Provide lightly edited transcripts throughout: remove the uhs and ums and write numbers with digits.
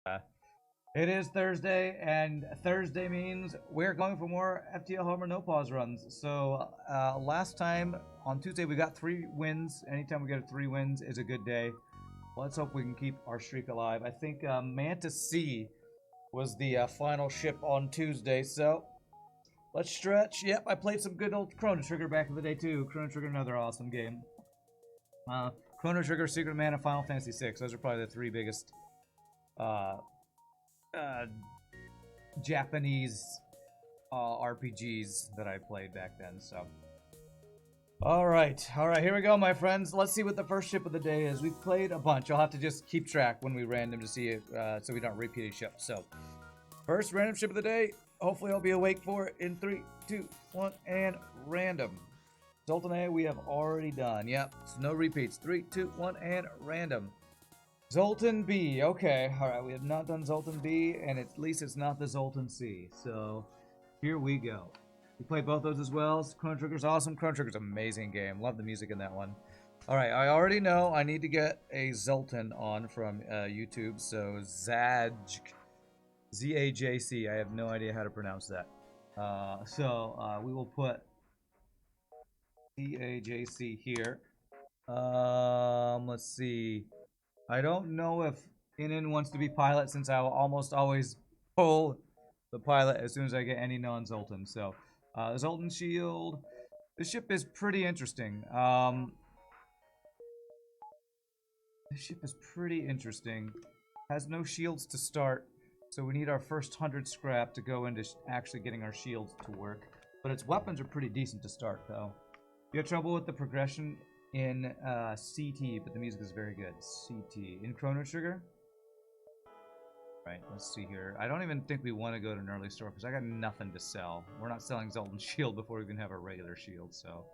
It is Thursday, and Thursday means we're going for more FTL Hard no pause runs. So last time on Tuesday we got 3 wins. Anytime we get 3 wins is a good day. Let's hope we can keep our streak alive. I think Mantis C was the final ship on Tuesday, so let's stretch. Yep, I played some good old Chrono Trigger back in the day too. Chrono Trigger, another awesome game. Chrono Trigger, Secret Man, and Final Fantasy VI. Those are probably the 3 biggest Japanese RPGs that I played back then. So, all right, here we go, my friends. Let's see what the first ship of the day is. We've played a bunch. I'll have to just keep track when we random to see it, so we don't repeat each ship. So, first random ship of the day. Hopefully, I'll be awake for it in 3, 2, 1, and random. Zoltan A, we have already done. Yep, so no repeats. 3, 2, 1, and random. Zoltan B. Okay, alright, we have not done Zoltan B, and at least it's not the Zoltan C. So, here we go. We played both those as well. Chrono Trigger's awesome. Chrono Trigger's an amazing game. Love the music in that one. Alright, I already know I need to get a Zoltan on from YouTube, so Zajc. Z-A-J-C. I have no idea how to pronounce that. We will put Z-A-J-C here. Let's see. I don't know if Inin wants to be pilot, since I will almost always pull the pilot as soon as I get any non-Zoltan. So, Zoltan shield. This ship is pretty interesting. Has no shields to start, so we need our first 100 scrap to go into actually getting our shields to work. But its weapons are pretty decent to start, though. You have trouble with the progression in CT, but the music is very good. CT. In Chrono Trigger? Right, let's see here. I don't even think we want to go to an early store, because I got nothing to sell. We're not selling Zoltan Shield before we even have a regular shield, so...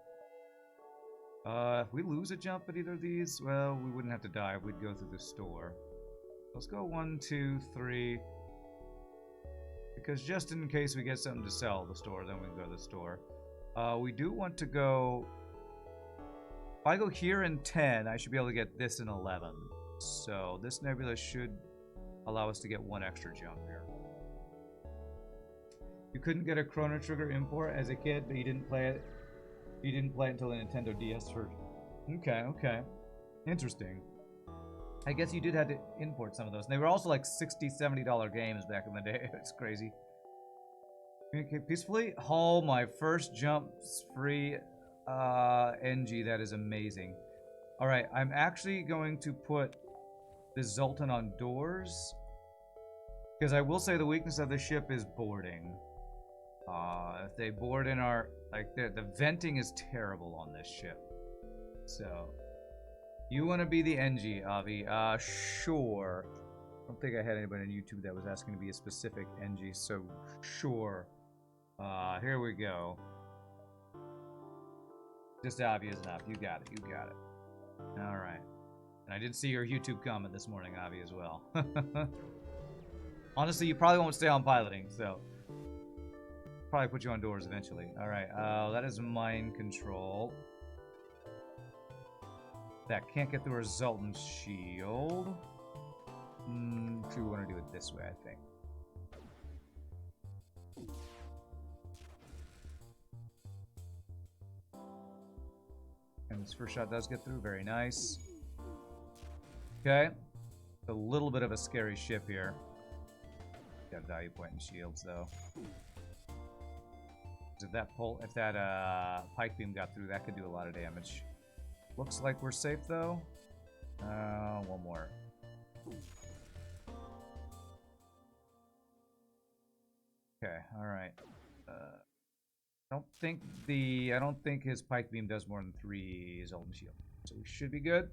if we lose a jump at either of these, well, we wouldn't have to die if we'd go through the store. Let's go 1, 2, 3... because just in case we get something to sell at the store, then we can go to the store. We do want to go... If I go here in 10, I should be able to get this in 11. So this nebula should allow us to get 1 extra jump here. You couldn't get a Chrono Trigger import as a kid, but you didn't play it. You didn't play it until the Nintendo DS version. Okay. Interesting. I guess you did have to import some of those. And they were also like $60, $70 games back in the day. It's crazy. Communicate peacefully. Haul my first jumps free. NG, that is amazing. Alright, I'm actually going to put the Zoltan on doors, because I will say the weakness of the ship is boarding. If they board in our... like, the venting is terrible on this ship. So, you want to be the NG, Avi? Sure. I don't think I had anybody on YouTube that was asking to be a specific NG, so sure. Here we go. Just Avi is enough. You got it. Alright. And I did see your YouTube comment this morning, Avi, as well. Honestly, you probably won't stay on piloting, so... probably put you on doors eventually. Alright, that is mind control. That can't get through our Zoltan shield. We want to do it this way, I think. And this first shot does get through. Very nice. Okay. A little bit of a scary ship here. Got a value point in shields, though. If that pike beam got through, that could do a lot of damage. Looks like we're safe, though. One more. Okay, alright. I don't think his pike beam does more than 3 Zoltan shield. So we should be good.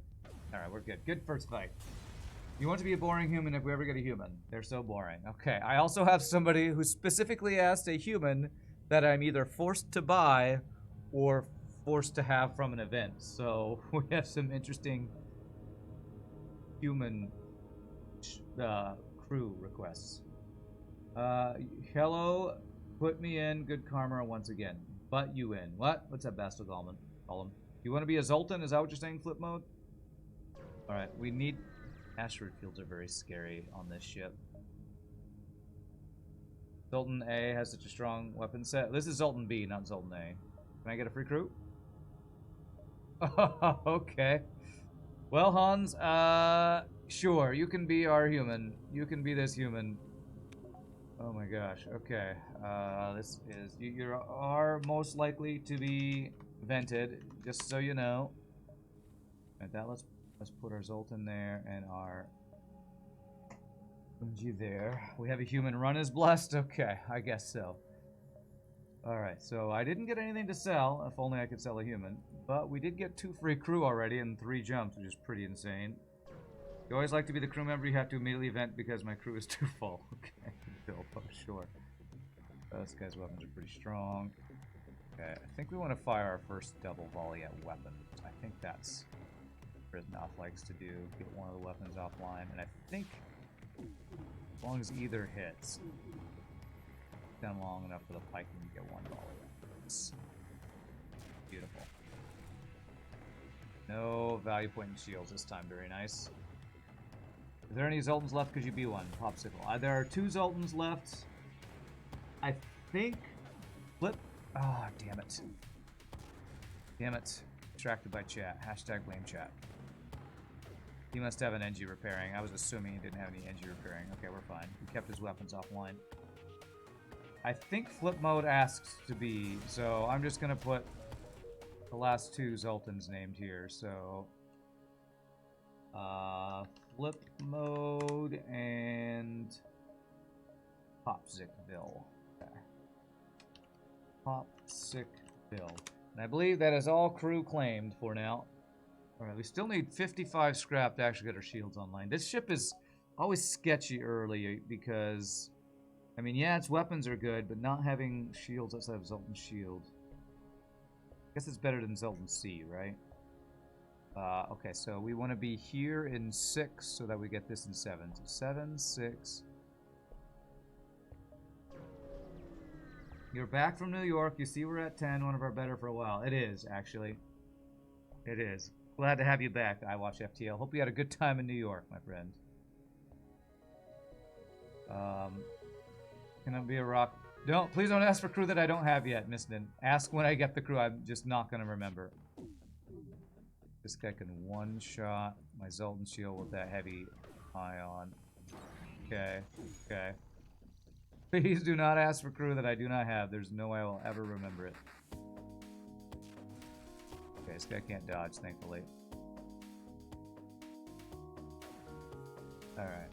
Alright, we're good. Good first fight. You want to be a boring human if we ever get a human. They're so boring. Okay, I also have somebody who specifically asked a human that I'm either forced to buy or forced to have from an event. So we have some interesting human crew requests. Hello, put me in good karma once again. But you in. What? What's that bastard call him? You want to be a Zoltan? Is that what you're saying, flip mode? Alright, we need Asteroid fields are very scary on this ship. Zoltan A has such a strong weapon set. This is Zoltan B, not Zoltan A. Can I get a free crew? Oh, okay. Well, Hans, sure, you can be our human. You can be this human. Oh my gosh, okay. This is... You are most likely to be vented, just so you know. And that, let's put our Zoltan there and our Bungie there. We have a human. Run is blessed? Okay, I guess so. Alright, so I didn't get anything to sell, if only I could sell a human. But we did get 2 free crew already and 3 jumps, which is pretty insane. You always like to be the crew member, you have to immediately vent because my crew is too full. Okay, Bill, oh, sure. This guy's weapons are pretty strong. Okay, I think we want to fire our first double volley at weapons. I think that's what Riznoff likes to do, get one of the weapons offline. And I think, as long as either hits, down long enough for the pike and get 1 volley. It's beautiful. No value point in shields this time, very nice. Is there any Zoltans left? Could you be one? Popsicle. There are 2 Zoltans left. I think... Flip... Ah, oh, damn it. Damn it. Distracted by chat. Hashtag blame chat. He must have an NG repairing. I was assuming he didn't have any NG repairing. Okay, we're fine. He kept his weapons offline. I think flip mode asks to be, so I'm just gonna put the last 2 Zoltans named here. So, flip mode and Popsickville. Okay. Popsickville. And I believe that is all crew claimed for now. Alright, we still need 55 scrap to actually get our shields online. This ship is always sketchy early because, I mean, yeah, its weapons are good, but not having shields outside of Zoltan's shield. I guess it's better than Zoltan C, right? Okay, so we want to be here in 6 so that we get this in 7. So 7, 6. You're back from New York. You see we're at 10, one of our better for a while. It is, actually. It is. Glad to have you back. I watch FTL. Hope you had a good time in New York, my friend. Can I be a rock? Please don't ask for crew that I don't have yet, Misden. Ask when I get the crew. I'm just not gonna remember. This guy can one-shot my Zoltan shield with that heavy ion. Okay, okay. Please do not ask for crew that I do not have. There's no way I will ever remember it. Okay, this guy can't dodge, thankfully. Alright.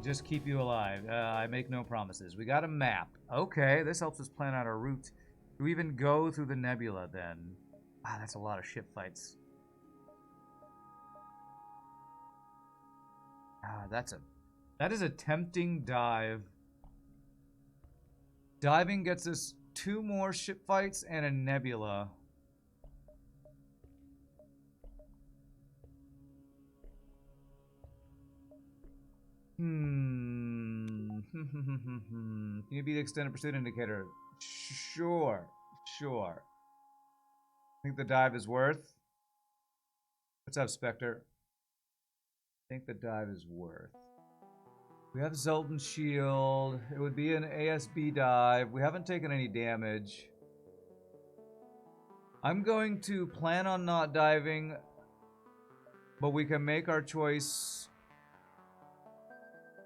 Just keep you alive. I make no promises. We got a map. Okay, this helps us plan out our route. Do we even go through the nebula then? Ah, that's a lot of ship fights. Ah, that is a tempting dive. Diving gets us 2 more ship fights and a nebula. Can you be the extended pursuit indicator? Sure. Sure. Think the dive is worth? What's up, Spectre? Think the dive is worth. We have Zoltan Shield. It would be an ASB dive. We haven't taken any damage. I'm going to plan on not diving, but we can make our choice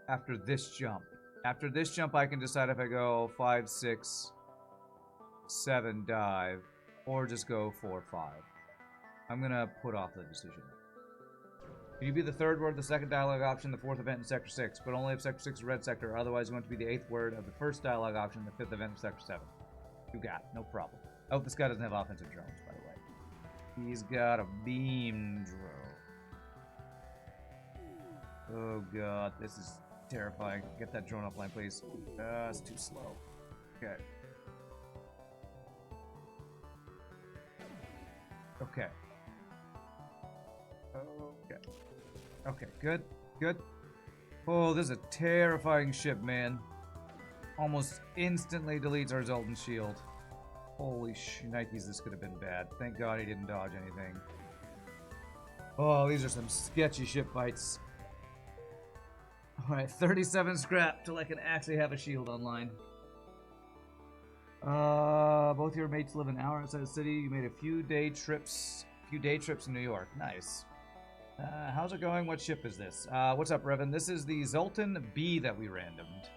after this jump. After this jump, I can decide if I go 5, 6, 7 dive, or just go 4, 5. I'm gonna put off the decision. Can you be the 3rd word, the 2nd dialogue option, the 4th event in Sector 6, but only if Sector 6 is red sector, otherwise you want to be the 8th word of the 1st dialogue option, the 5th event in Sector 7. You got it, no problem. I hope this guy doesn't have offensive drones, by the way. He's got a beam drone. Oh god, this is terrifying. Get that drone offline, please. It's too slow. Okay. Okay. Okay. Okay, good. Good. Oh, this is a terrifying ship, man. Almost instantly deletes our Zoltan shield. Holy shnikes, this could have been bad. Thank God he didn't dodge anything. Oh, these are some sketchy ship fights. Alright, 37 scrap till I can actually have a shield online. Both your mates live an hour outside the city. You made a few day trips in New York. Nice. How's it going? What ship is this? What's up, Revan? This is the Zoltan B that we randomed.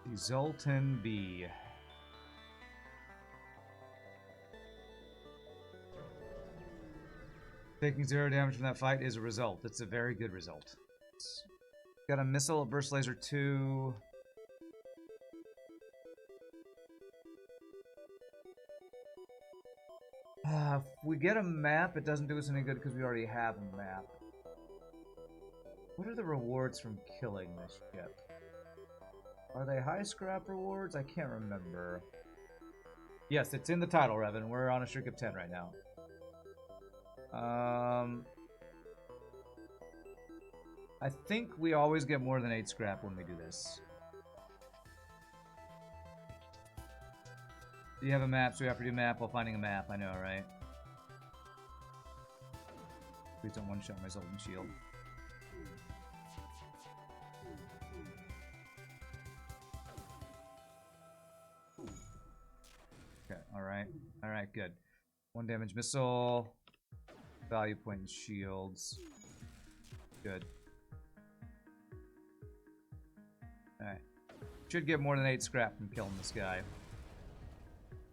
The Zoltan B. Taking 0 damage from that fight is a result. It's a very good result. Got a missile, a burst laser 2. If we get a map, it doesn't do us any good because we already have a map. What are the rewards from killing this ship? Are they high scrap rewards? I can't remember. Yes, it's in the title, Revan. We're on a streak of 10 right now. I think we always get more than 8 scrap when we do this. Do you have a map? So we have to do map while finding a map. I know, right? Please don't one-shot my Zoltan shield. Okay, alright. Alright, good. 1 damage missile. Value point in shields. Good. Alright. Should get more than 8 scrap from killing this guy.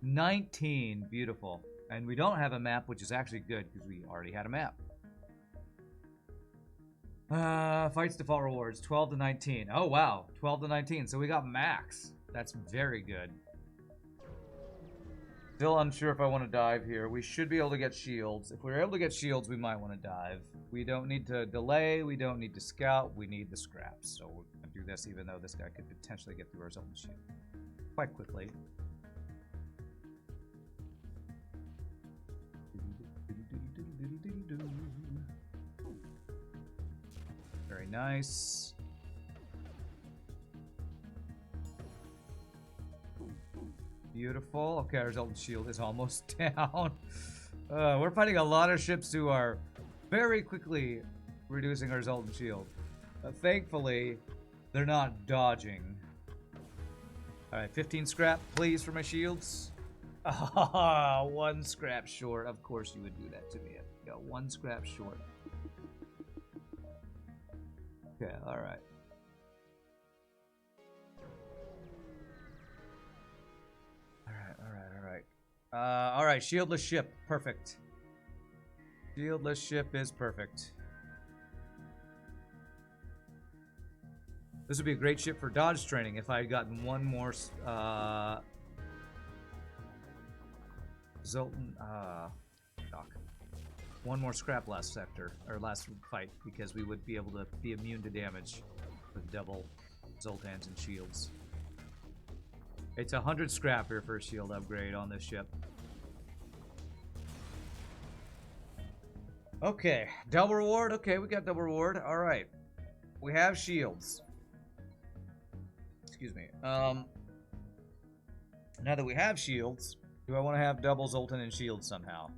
19. Beautiful. And we don't have a map, which is actually good because we already had a map. Fights default rewards. 12 to 19. Oh, wow. 12 to 19. So we got max. That's very good. Still unsure if I want to dive here. We should be able to get shields. If we're able to get shields, we might want to dive. We don't need to delay. We don't need to scout. We need the scraps. So we're going to do this even though this guy could potentially get through our Zoltan shield quite quickly. Very nice. Beautiful. Okay, our Zoltan shield is almost down. We're fighting a lot of ships who are very quickly reducing our Zoltan shield. Thankfully, they're not dodging. Alright, 15 scrap, please, for my shields. Ah, 1 scrap short. Of course you would do that to me. Yeah, 1 scrap short. Okay, alright. Alright, shieldless ship. Perfect. Shieldless ship is perfect. This would be a great ship for dodge training if I had gotten one more Zoltan dock. One more scrap last sector, or last fight, because we would be able to be immune to damage with double Zoltans and shields. It's 100 scrap here for a shield upgrade on this ship. Okay, double reward. Okay, we got double reward. All right, we have shields. Excuse me. Now that we have shields, do I want to have double Zoltan and shields somehow?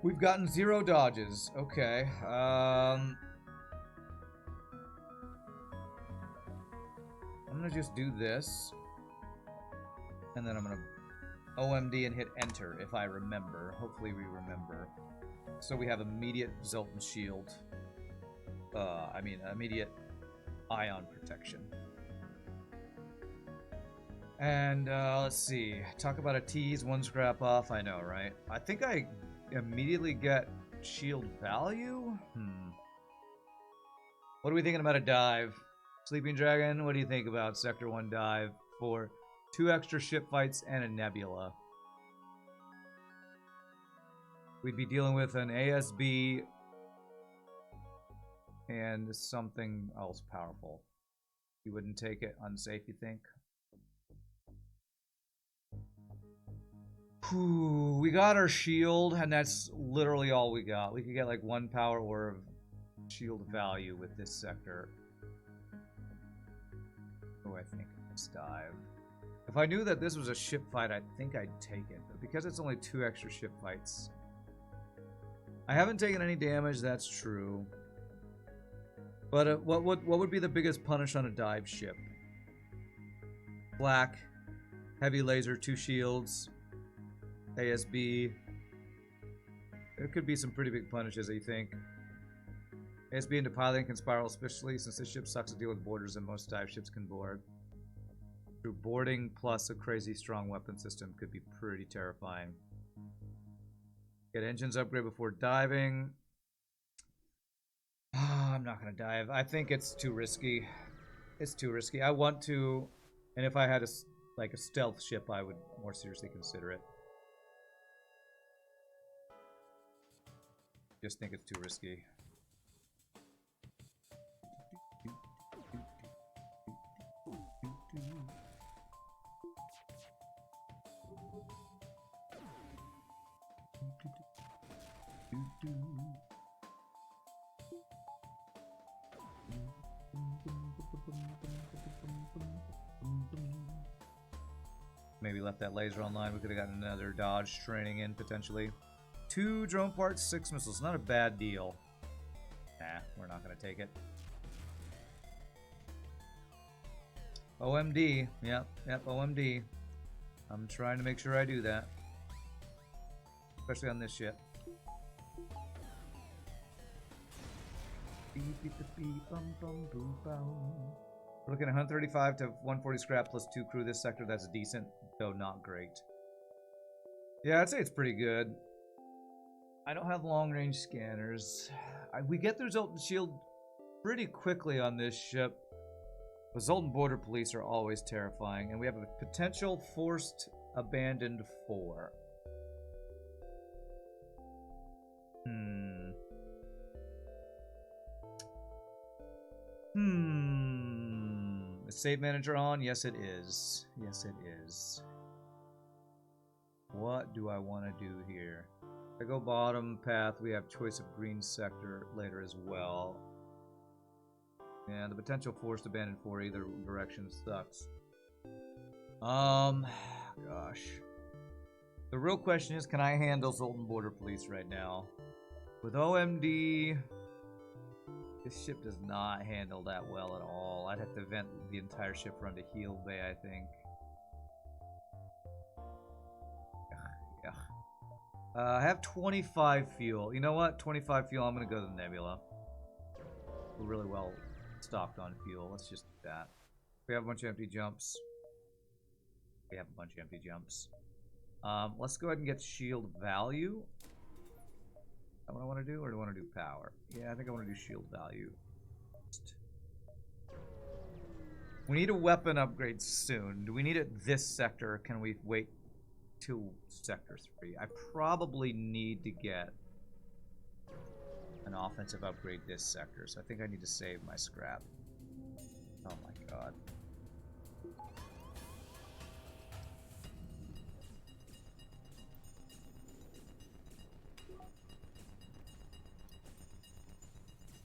We've gotten 0 dodges. Okay. I'm gonna just do this, and then I'm gonna OMD and hit enter if I remember. Hopefully we remember. So we have immediate Zoltan shield. Immediate ion protection. And let's see. Talk about a tease, 1 scrap off. I know, right? I think I immediately get shield value. What are we thinking about a dive? Sleeping Dragon, what do you think about Sector 1 dive for 2 extra ship fights and a nebula? We'd be dealing with an ASB and something else powerful. You wouldn't take it unsafe, you think? Whew, we got our shield, and that's literally all we got. We could get like 1 power or of shield value with this sector. Oh, I think let's dive. If I knew that this was a ship fight, I think I'd take it. But because it's only 2 extra ship fights, I haven't taken any damage, that's true. But what would be the biggest punish on a dive ship? Black, heavy laser, 2 shields, ASB. There could be some pretty big punishes, I think. ASB into piloting can spiral, especially since this ship sucks to deal with boarders and most dive ships can board. Through boarding plus a crazy strong weapon system could be pretty terrifying. Get engines upgrade before diving. I'm not gonna dive. I think it's too risky. It's too risky. I want to, and if I had a stealth ship, I would more seriously consider it. Just think it's too risky. Maybe left that laser online. We could have gotten another dodge training in potentially. 2 drone parts, 6 missiles. Not a bad deal. Nah, we're not gonna take it. OMD. Yep, OMD. I'm trying to make sure I do that. Especially on this ship. We're looking at 135 to 140 scrap plus 2 crew this sector. That's decent, though not great. Yeah, I'd say it's pretty good. I don't have long-range scanners. We get the Zoltan shield pretty quickly on this ship. The Zoltan border police are always terrifying, and we have a potential forced abandoned 4. Is save manager on? Yes, it is. Yes, it is. What do I want to do here? If I go bottom path, we have choice of green sector later as well. And the potential forced abandoned 4 either direction sucks. Gosh. The real question is, can I handle Zoltan border police right now? With OMD, this ship does not handle that well at all. I'd have to vent the entire ship run to heal bay, I think. I have 25 fuel. You know what? 25 fuel. I'm going to go to the Nebula. We're really well stocked on fuel. Let's just do that. We have a bunch of empty jumps. Let's go ahead and get shield value. Is that what I want to do, or do I want to do power? Yeah, I think I want to do shield value. We need a weapon upgrade soon. Do we need it this sector, or can we wait till sector 3? I probably need to get an offensive upgrade this sector, so I think I need to save my scrap. Oh my god.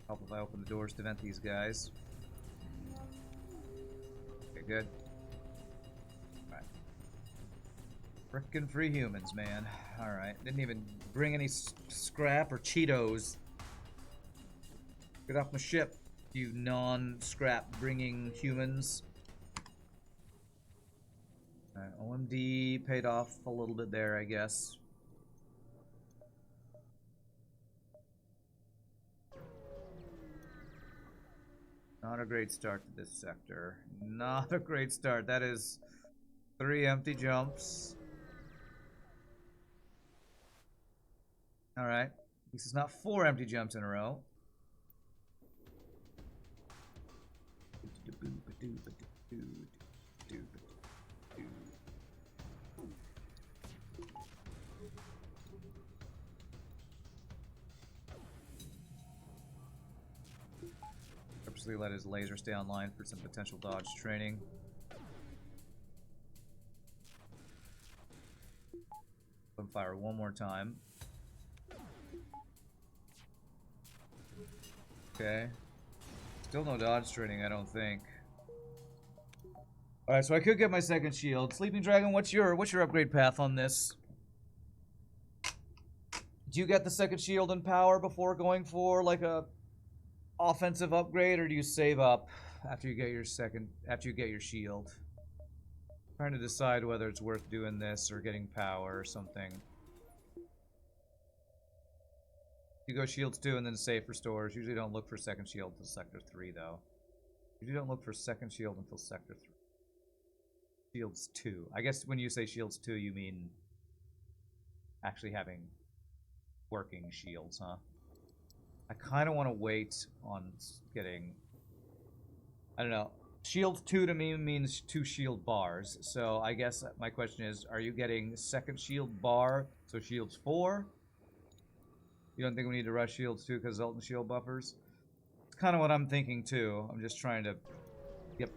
Help if I open the doors to vent these guys. Okay, good. Alright. Frickin' free humans, man. Alright. Didn't even bring any scrap or Cheetos. Get off my ship, you non-scrap bringing humans. Alright, OMD paid off a little bit there, I guess. Not a great start to this sector. Not a great start. That is 3 empty jumps. Alright. At least it's not 4 empty jumps in a row. Purposely let his laser stay online for some potential dodge training. Let him fire one more time. Okay. Still no dodge training, I don't think. Alright, so I could get my second shield. Sleeping Dragon, what's your upgrade path on this? Do you get the second shield and power before going for like a offensive upgrade, or do you save up after you get your shield? Trying to decide whether it's worth doing this or getting power or something. You go shields 2 and then save for stores. Usually don't look for second shield until sector 3 though. Usually don't look for second shield until sector 3. Shields 2. I guess when you say shields 2 you mean actually having working shields, huh? I kind of want to wait on getting... I don't know. Shield 2 to me means 2 shield bars. So I guess my question is, are you getting second shield bar, so shields 4? You don't think we need to rush shields 2 because Zoltan shield buffers? It's kind of what I'm thinking too. I'm just trying to get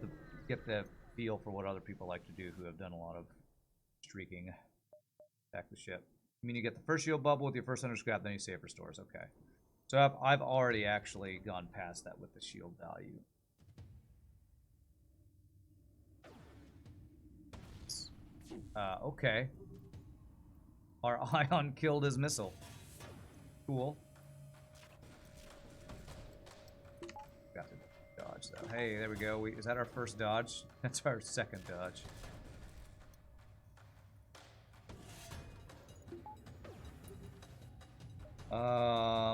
the feel for what other people like to do who have done a lot of streaking. Back the ship. I mean, you get the first shield bubble with your first 100 scrap, then you save for stores. Okay. So I've already actually gone past that with the shield value. Okay. Our ion killed his missile. Cool. Got to dodge though. Hey, there we go. Is that our first dodge? That's our second dodge.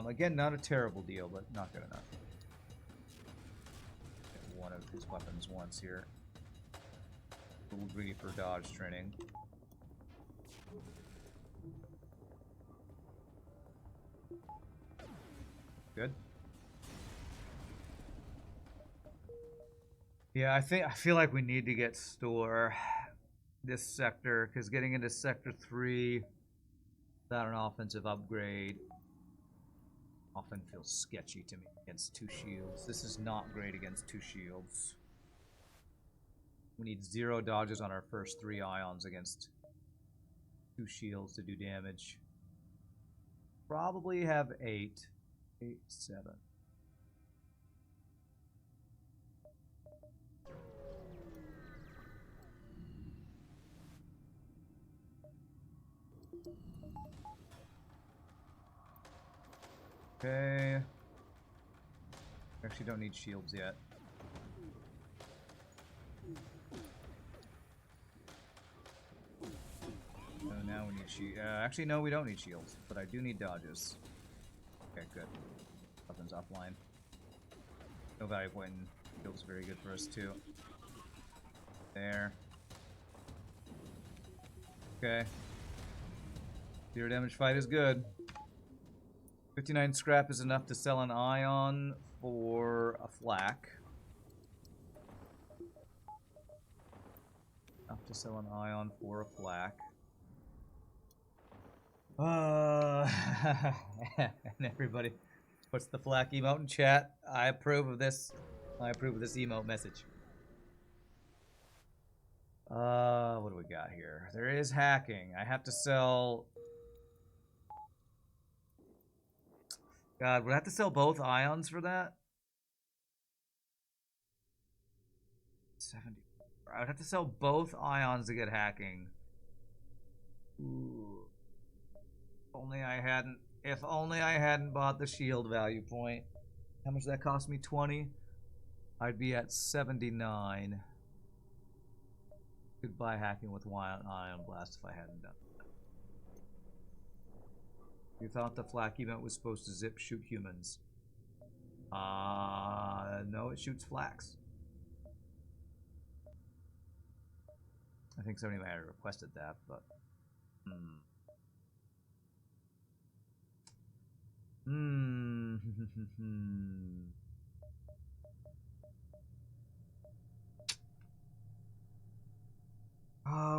Again, not a terrible deal, but not good enough. Get one of his weapons once here. A little greedy for dodge training. Good. Yeah, I feel like we need to get store this sector, because getting into sector 3 without an offensive upgrade often feels sketchy to me against 2 shields. This is not great against 2 shields. We need 0 dodges on our first 3 ions against 2 shields to do damage. Probably have 8. 8, 7. Okay. Actually don't need shields yet. No, now we need shields. Actually, no, we don't need shields, but I do need dodges. Okay, good. Weapons offline. No value point in shields, very good for us too. There. Okay. 0 damage fight is good. 59 scrap is enough to sell an ion for a flak. Enough to sell an ion for a flak. And everybody puts the flak emote in chat. I approve of this. I approve of this emote message. What do we got here? There is hacking. I have to sell... God, would I have to sell both ions for that? 70. I would have to sell both ions to get hacking. Ooh. If only I hadn't bought the shield value point. How much did that cost me? 20? I'd be at 79. Could buy hacking with ion blast if I hadn't done that. You thought the flak event was supposed to zip shoot humans. No, it shoots flaks. I think somebody might have requested that, but...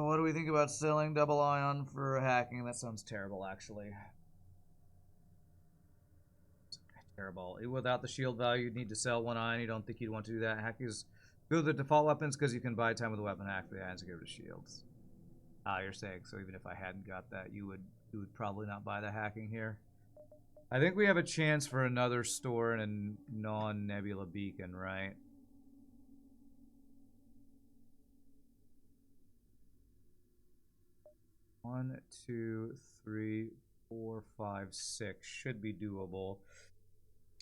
What do we think about selling double ion for hacking? That sounds terrible, actually. Terrible. Without the shield value, you'd need to sell 1 ion. You don't think you'd want to do that? Hack is good with the default weapons because you can buy time with a weapon hack the ions to get rid of shields. You're saying so even if I hadn't got that, you would probably not buy the hacking here. I think we have a chance for another store in a non-nebula beacon, right? One, two, three, 4, 5, 6 should be doable.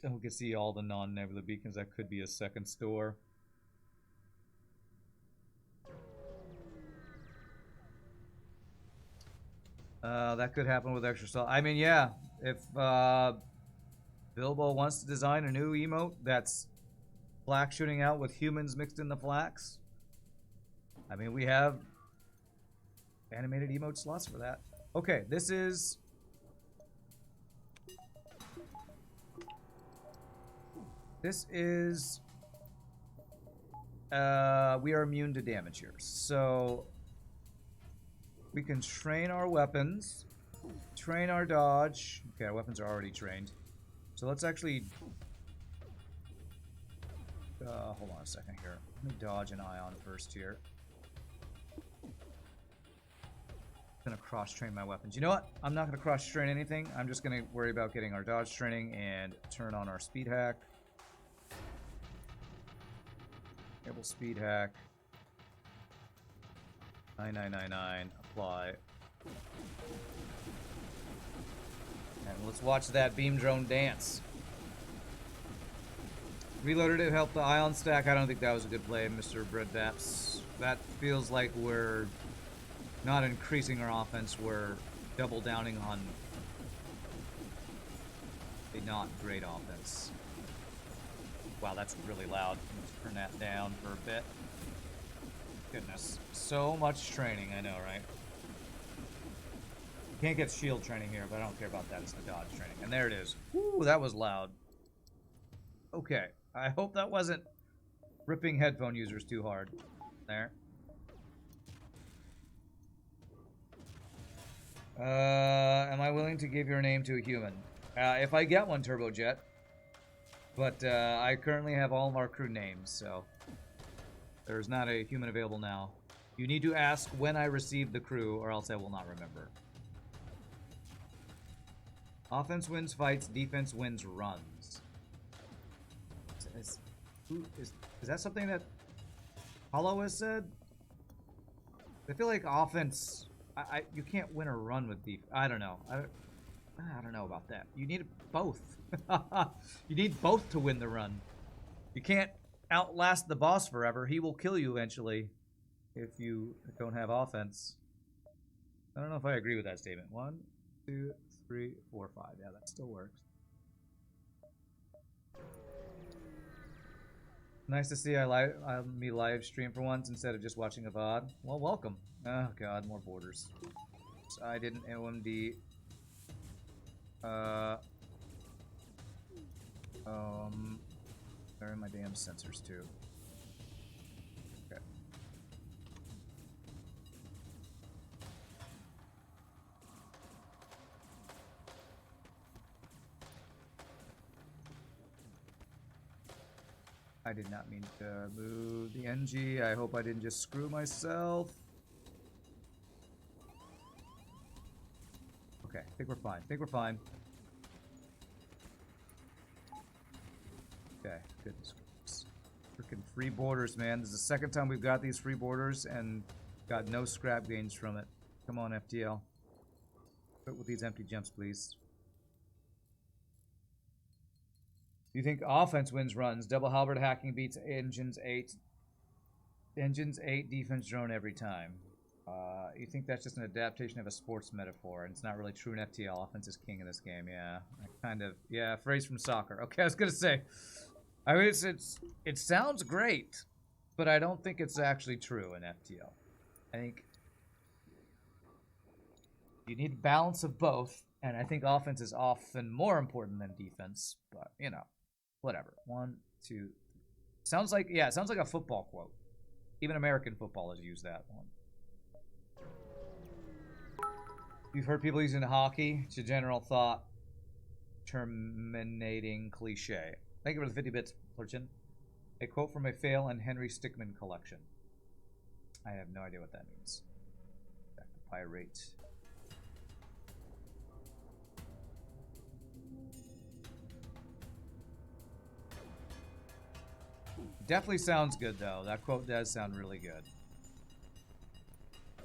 Oh, we can see all the non-nebula beacons. That could be a second store. That could happen with extra salt. I mean, yeah, if Bilbo wants to design a new emote that's flak shooting out with humans mixed in the flax, I mean, we have animated emote slots for that. Okay, this is... we are immune to damage here. So... we can train our weapons, train our dodge. Okay, our weapons are already trained. So let's actually... hold on a second here. Let me dodge an ion first here. I'm gonna cross-train my weapons. You know what? I'm not gonna cross-train anything. I'm just gonna worry about getting our dodge training and turn on our speed hack. Enable speed hack. 9999. Apply. And let's watch that beam drone dance. Reloaded it, helped the ion stack. I don't think that was a good play, Mr. Breadbaps. That feels like we're not increasing our offense, we're double downing on a not great offense. Wow, that's really loud. Let's turn that down for a bit. Goodness. So much training, I know, right? Can't get shield training here, but I don't care about that. It's the dodge training. And there it is. Woo, that was loud. Okay. I hope that wasn't ripping headphone users too hard. There. Am I willing to give your name to a human? If I get one, Turbojet. But I currently have all of our crew names, so there's not a human available now. You need to ask when I receive the crew, or else I will not remember. Offense wins fights, defense wins runs. Is that something that Hollow has said? I feel like offense... you can't win a run with defense. I don't know. I don't know about that. You need both. You need both to win the run. You can't outlast the boss forever. He will kill you eventually if you don't have offense. I don't know if I agree with that statement. 1, 2, 3, 4, 5. Yeah, that still works. Nice to see me live stream for once instead of just watching a VOD. Well, welcome. Oh god, more borders. So I did an OMD. Where are my damn sensors too? Okay. I did not mean to move the NG. I hope I didn't just screw myself. Okay, I think we're fine. I think we're fine. Okay, goodness gracious. Freaking free borders, man. This is the second time we've got these free borders and got no scrap gains from it. Come on, FTL. Quit with these empty jumps, please. You think offense wins runs? Double halberd hacking beats engines 8. Engines 8 defense drone every time. You think that's just an adaptation of a sports metaphor, and it's not really true in FTL. Offense is king in this game, yeah. Yeah, phrase from soccer. Okay, I was gonna say, I mean, it sounds great, but I don't think it's actually true in FTL. I think you need balance of both, and I think offense is often more important than defense, but, you know, whatever. 1, 2, sounds like, yeah, it sounds like a football quote. Even American football has used that one. You've heard people using hockey. It's a general thought. Terminating cliche. Thank you for the 50 bits, Flurchin. A quote from a Fail and Henry Stickmin collection. I have no idea what that means. Back to pirate. Definitely sounds good, though. That quote does sound really good.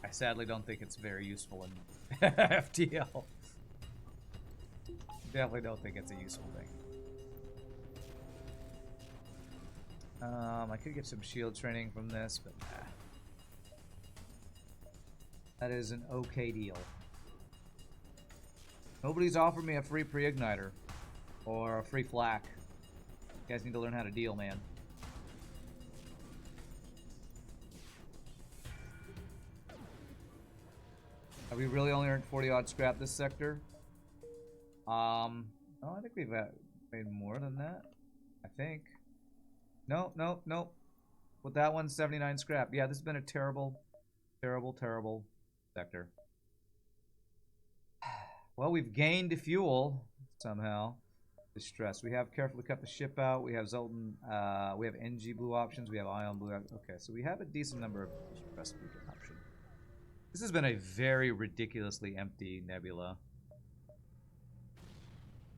I sadly don't think it's very useful in FTL. Definitely don't think it's a useful thing. I could get some shield training from this, but nah. That is an okay deal. Nobody's offered me a free pre-igniter or a free flak. You guys need to learn how to deal, man. Have we really only earned 40 odd scrap this sector? Oh, I think we've made more than that. I think. Nope, nope, nope. With that one, 79 scrap. Yeah, this has been a terrible, terrible, terrible sector. Well, we've gained fuel somehow. Distress. We have carefully cut the ship out. We have Zoltan. We have NG blue options. We have ion blue. Okay, so we have a decent number of distress beacon options. This has been a very ridiculously empty nebula.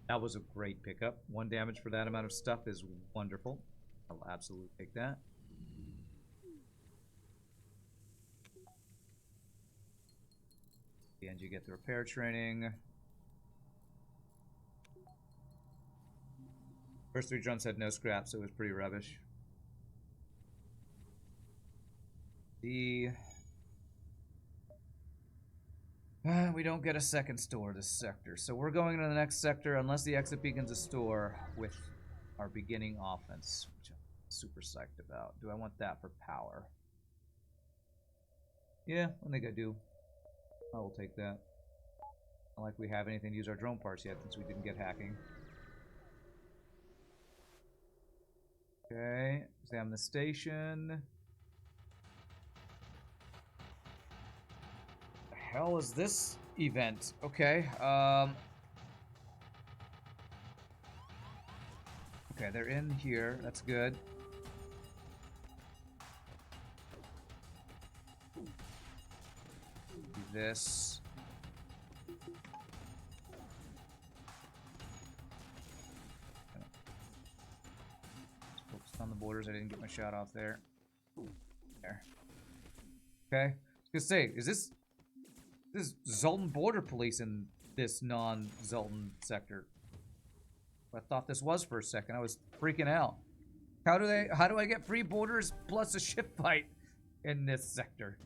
That was a great pickup. 1 damage for that amount of stuff is wonderful. I'll absolutely take that. The NG get the repair training. First 3 drums had no scrap, so it was pretty rubbish. We don't get a second store this sector, so we're going to the next sector unless the exit beacon's a store with our beginning offense, which I'm super psyched about. Do I want that for power? Yeah, I think I do. I will take that. Not like we have anything to use our drone parts yet since we didn't get hacking. Okay, examine the station. The hell is this event? Okay, okay, they're in here. That's good. Do this. On the borders, I didn't get my shot off there. There. Okay. I was gonna say, is this Zoltan border police in this non-Zoltan sector? I thought this was for a second. I was freaking out. How do I get free borders plus a ship fight in this sector?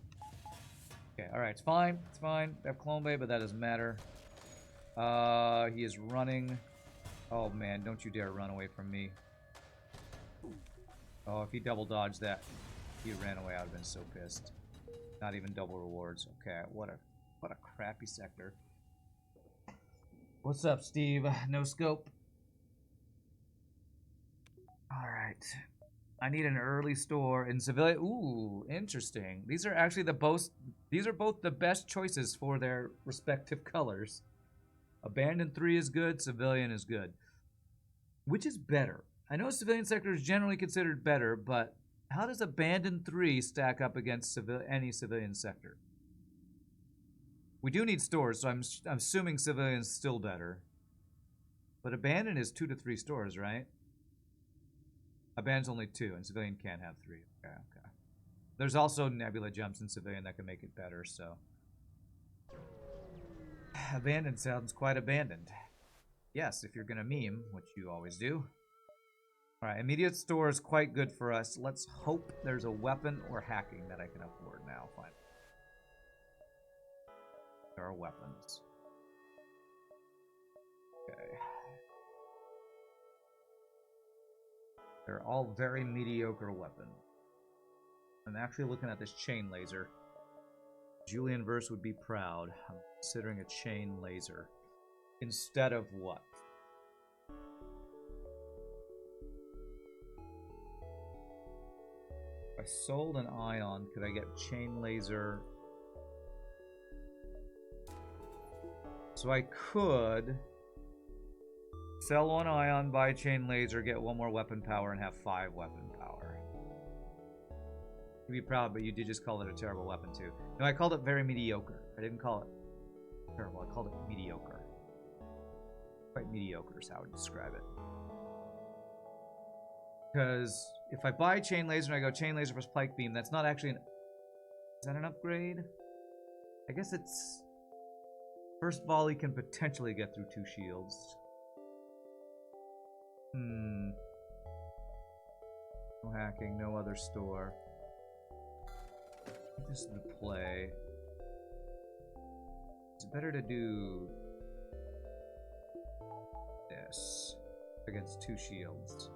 Okay, alright, it's fine. It's fine. I have Clone Bay, but that doesn't matter. He is running. Oh man, don't you dare run away from me. Oh, if he double dodged that, he ran away, I would have been so pissed. Not even double rewards. Okay, what a crappy sector. What's up, Steve? No scope. Alright. I need an early store in civilian. Ooh, interesting. These are actually both the best choices for their respective colors. Abandoned 3 is good, civilian is good. Which is better? I know civilian sector is generally considered better, but how does Abandoned 3 stack up against any civilian sector? We do need stores, so I'm assuming civilian's still better. But Abandoned is 2 to 3 stores, right? Abandoned's only 2, and civilian can't have 3. Okay, okay. There's also nebula jumps in civilian that can make it better, so. Abandoned sounds quite abandoned. Yes, if you're gonna meme, which you always do. Alright, immediate store is quite good for us. Let's hope there's a weapon or hacking that I can afford now. Fine. There are weapons. Okay. They're all very mediocre weapons. I'm actually looking at this chain laser. Julian Verse would be proud. I'm considering a chain laser. Instead of what? If I sold an ion, could I get chain laser? So I could sell 1 ion, buy chain laser, get 1 more weapon power, and have 5 weapon power. You'd be proud, but you did just call it a terrible weapon too. No, I called it very mediocre. I didn't call it terrible. I called it mediocre. Quite mediocre is how I would describe it. Because if I buy chain laser and I go chain laser plus pike beam, that's not actually an... Is that an upgrade? I guess it's... First volley can potentially get through 2 shields. No hacking, no other store. This is the play. It's better to do this against 2 shields.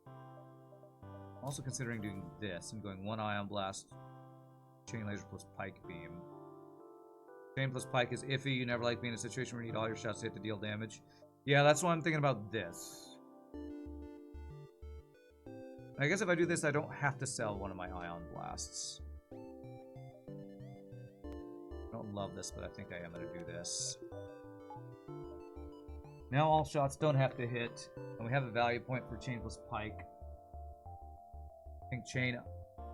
I'm also considering doing this and going 1 ion blast, chain laser plus pike beam. Chain plus pike is iffy. You never like being in a situation where you need all your shots to hit to deal damage. Yeah, that's why I'm thinking about this. I guess if I do this, I don't have to sell one of my ion blasts. I don't love this, but I think I am going to do this. Now all shots don't have to hit, and we have a value point for chain plus pike. I think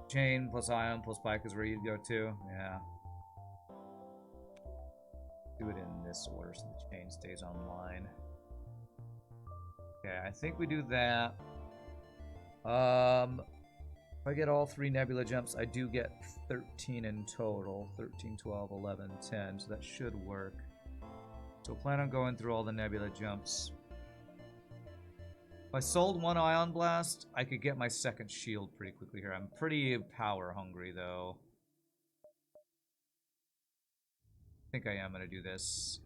chain plus ion plus pike is where you'd go to. Yeah. Do it in this order so the chain stays online. Okay, I think we do that. If I get all 3 nebula jumps, I do get 13 in total. 13, 12, 11, 10, so that should work. So plan on going through all the nebula jumps. If I sold 1 ion blast, I could get my second shield pretty quickly here. I'm pretty power hungry though. I think I am going to do this.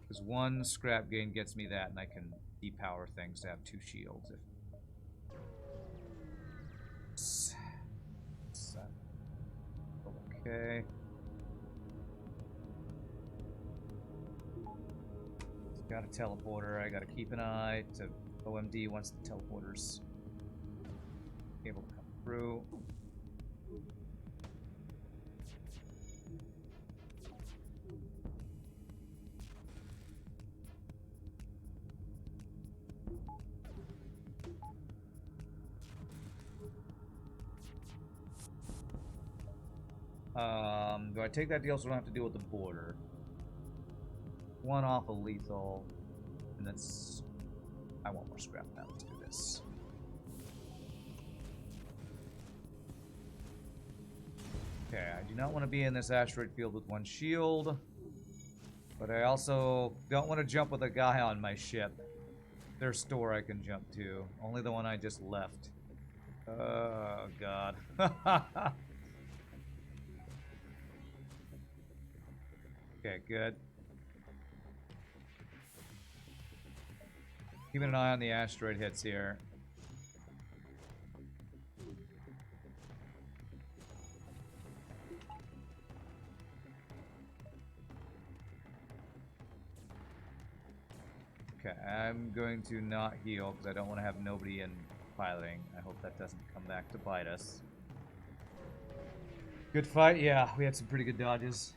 Because 1 scrap gain gets me that, and I can depower things to have 2 shields. Okay. Got a teleporter. I got to keep an eye to OMD once the teleporter's able to come through. Do I take that deal so I don't have to deal with the border? 1 off a lethal, and that's... I want more scrap now. Let's do this. Okay, I do not want to be in this asteroid field with 1 shield, but I also don't want to jump with a guy on my ship. There's store I can jump to. Only the one I just left. Oh, God. Okay, good. Keeping an eye on the asteroid hits here. Okay, I'm going to not heal because I don't want to have nobody in piloting. I hope that doesn't come back to bite us. Good fight? Yeah, we had some pretty good dodges.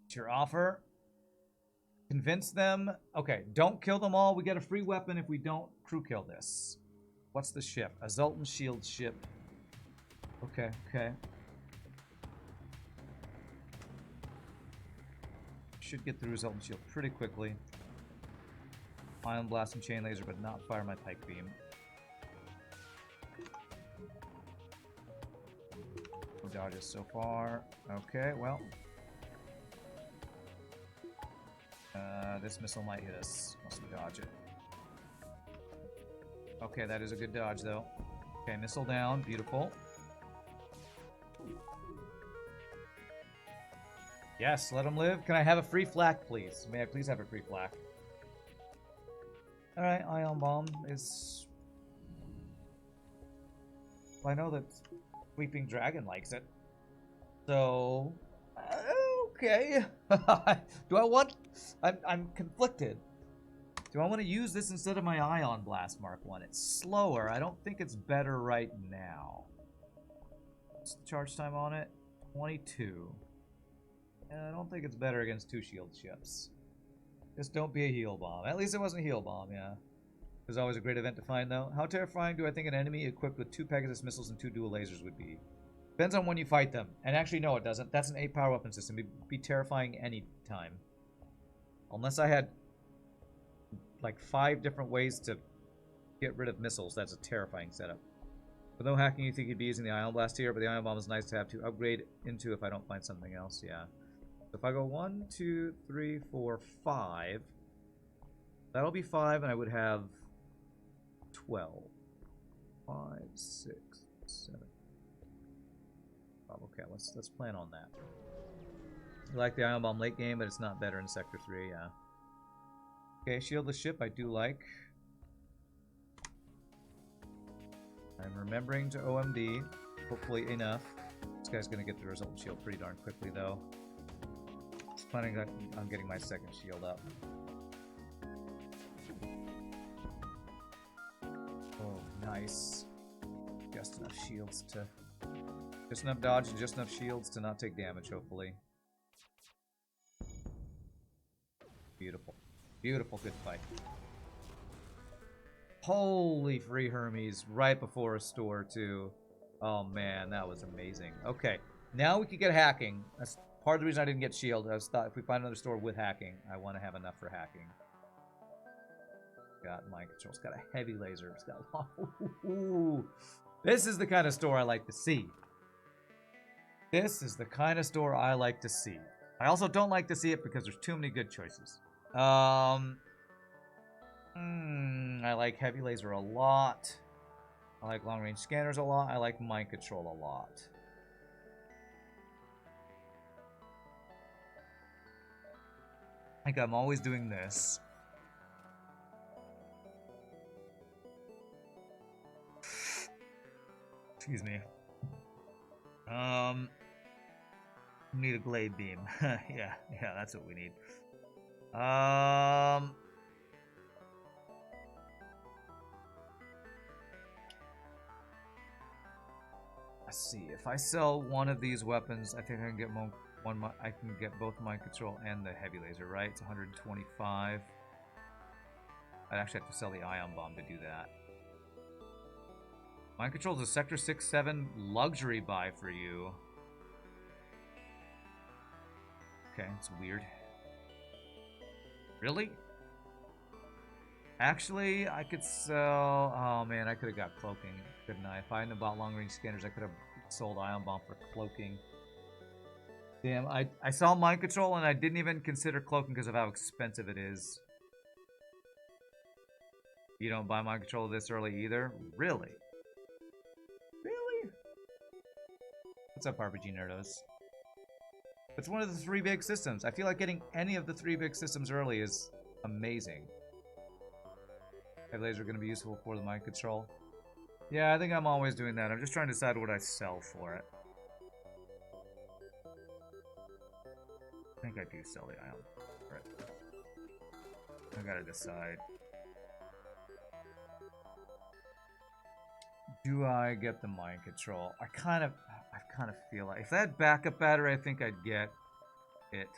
What's your offer? Convince them. Okay, don't kill them all. We get a free weapon if we don't crew kill this. What's the ship? A Zoltan shield ship. Okay, okay. Should get through Zoltan shield pretty quickly. Ion blast and chain laser, but not fire my pike beam. No dodges so far. Okay, well. This missile might hit us. Must we dodge it? Okay, that is a good dodge, though. Okay, missile down. Beautiful. Yes, let him live. Can I have a free flak, please? May I please have a free flak? Alright, ion bomb is... Well, I know that Sleeping Dragon likes it. So... okay. Do I want... I'm conflicted. Do I want to use this instead of my Ion Blast Mark 1? It's slower. I don't think it's better right now. What's the charge time on it? 22. And I don't think it's better against 2 shield ships. Just don't be a heal bomb. At least it wasn't a heal bomb, yeah. It was always a great event to find, though. How terrifying do I think an enemy equipped with 2 Pegasus missiles and 2 dual lasers would be? Depends on when you fight them. And actually, no, it doesn't. That's an 8-power weapon system. It'd be terrifying any time. Unless I had, like, 5 different ways to get rid of missiles, that's a terrifying setup. With no hacking, you think you'd be using the Ion Blast here, but the Ion Bomb is nice to have to upgrade into if I don't find something else, yeah. If I go 1, 2, 3, 4, 5, that'll be 5, and I would have 12. 5, 6, 7. Oh, okay, let's plan on that. I like the Ion Bomb late game, but it's not better in Sector 3, yeah. Okay, shield the ship, I do like. I'm remembering to OMD, hopefully enough. This guy's gonna get the result shield pretty darn quickly, though. Planning on getting my second shield up. Oh, nice. Just enough shields to... Just enough dodge and just enough shields to not take damage, hopefully. Beautiful. Beautiful, good fight. Holy free Hermes, right before a store, too. Oh, man, that was amazing. Okay, now we can get hacking. That's part of the reason I didn't get shield. I thought if we find another store with hacking, I want to have enough for hacking. Got mind control. It's got a heavy laser. It's got... Ooh. This is the kind of store I like to see. This is the kind of store I like to see. I also don't like to see it because there's too many good choices. I like heavy laser a lot. I like long range scanners a lot. I like mind control a lot. I think I'm always doing this. Excuse me. Need a glade beam. yeah, that's what we need. Let's see. If I sell one of these weapons, I think I can get I can get both mind control and the heavy laser, right? It's 125. I'd actually have to sell the ion bomb to do that. Mind control is a Sector 6-7 luxury buy for you. Okay, it's weird. Really? Actually, I could sell... Oh, man, I could have got cloaking, couldn't I? If I hadn't bought long-range scanners, I could have sold Ion Bomb for cloaking. Damn, I saw mind control, and I didn't even consider cloaking because of how expensive it is. You don't buy mind control this early either? Really? Really? What's up, RPG Nerdos? It's one of the 3 big systems. I feel like getting any of the 3 big systems early is amazing. Heavy laser going to be useful for the mind control. Yeah, I think I'm always doing that. I'm just trying to decide what I sell for it. I think I do sell the ion for it. I gotta decide. Do I get the mind control? I kind of feel like if that backup battery, I think I'd get it.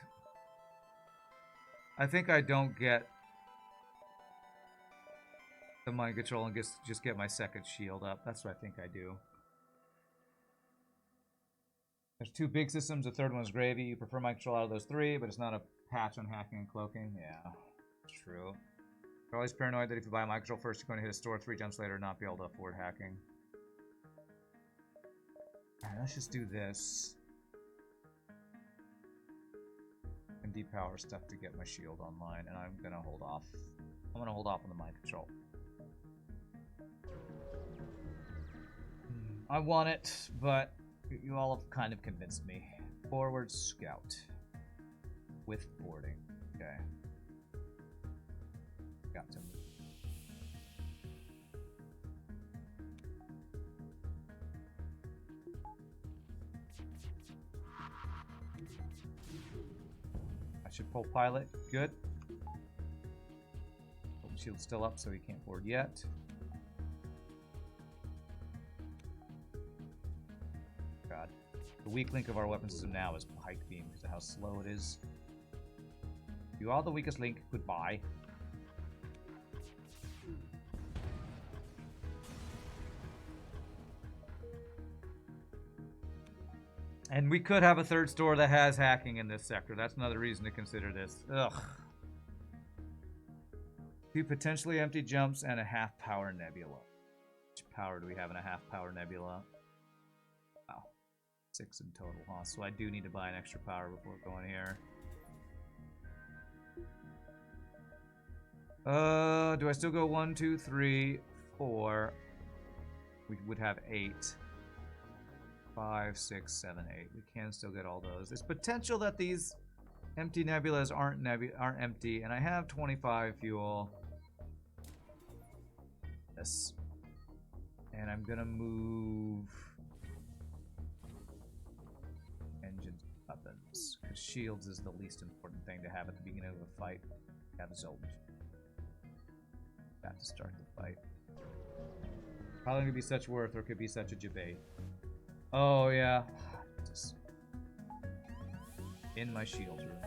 I think I don't get the mind control and just get my second shield up. That's what I think I do. There's 2 big systems. The third one's gravy. You prefer mind control out of those 3, but it's not a patch on hacking and cloaking. Yeah, true. You're always paranoid that if you buy mind control first, you're going to hit a store 3 jumps later and not be able to afford hacking. Alright, let's just do this. And depower stuff to get my shield online, and I'm gonna hold off. I'm gonna hold off on the mind control. I want it, but you all have kind of convinced me. Forward scout. With boarding. Okay. Got to. I should pull pilot. Good. Shield's still up, so he can't board yet. God. The weak link of our weapon system now is Pike Beam because of how slow it is. You are the weakest link. Goodbye. And we could have a third store that has hacking in this sector. That's another reason to consider this. Ugh. 2 potentially empty jumps and a half-power nebula. Which power do we have in a half-power nebula? Wow. 6 in total, huh? So I do need to buy an extra power before going here. Do I still go 1, 2, 3, 4? We would have 8. 5, 6, 7, 8. We can still get all those. There's potential that these empty nebulas aren't empty, and I have 25 fuel. Yes. And I'm gonna move engines, weapons, because shields is the least important thing to have at the beginning of a fight. Have Zoltan. Got to start the fight. Probably gonna be such worth, or it could be such a debate. Oh yeah, just in my shield room.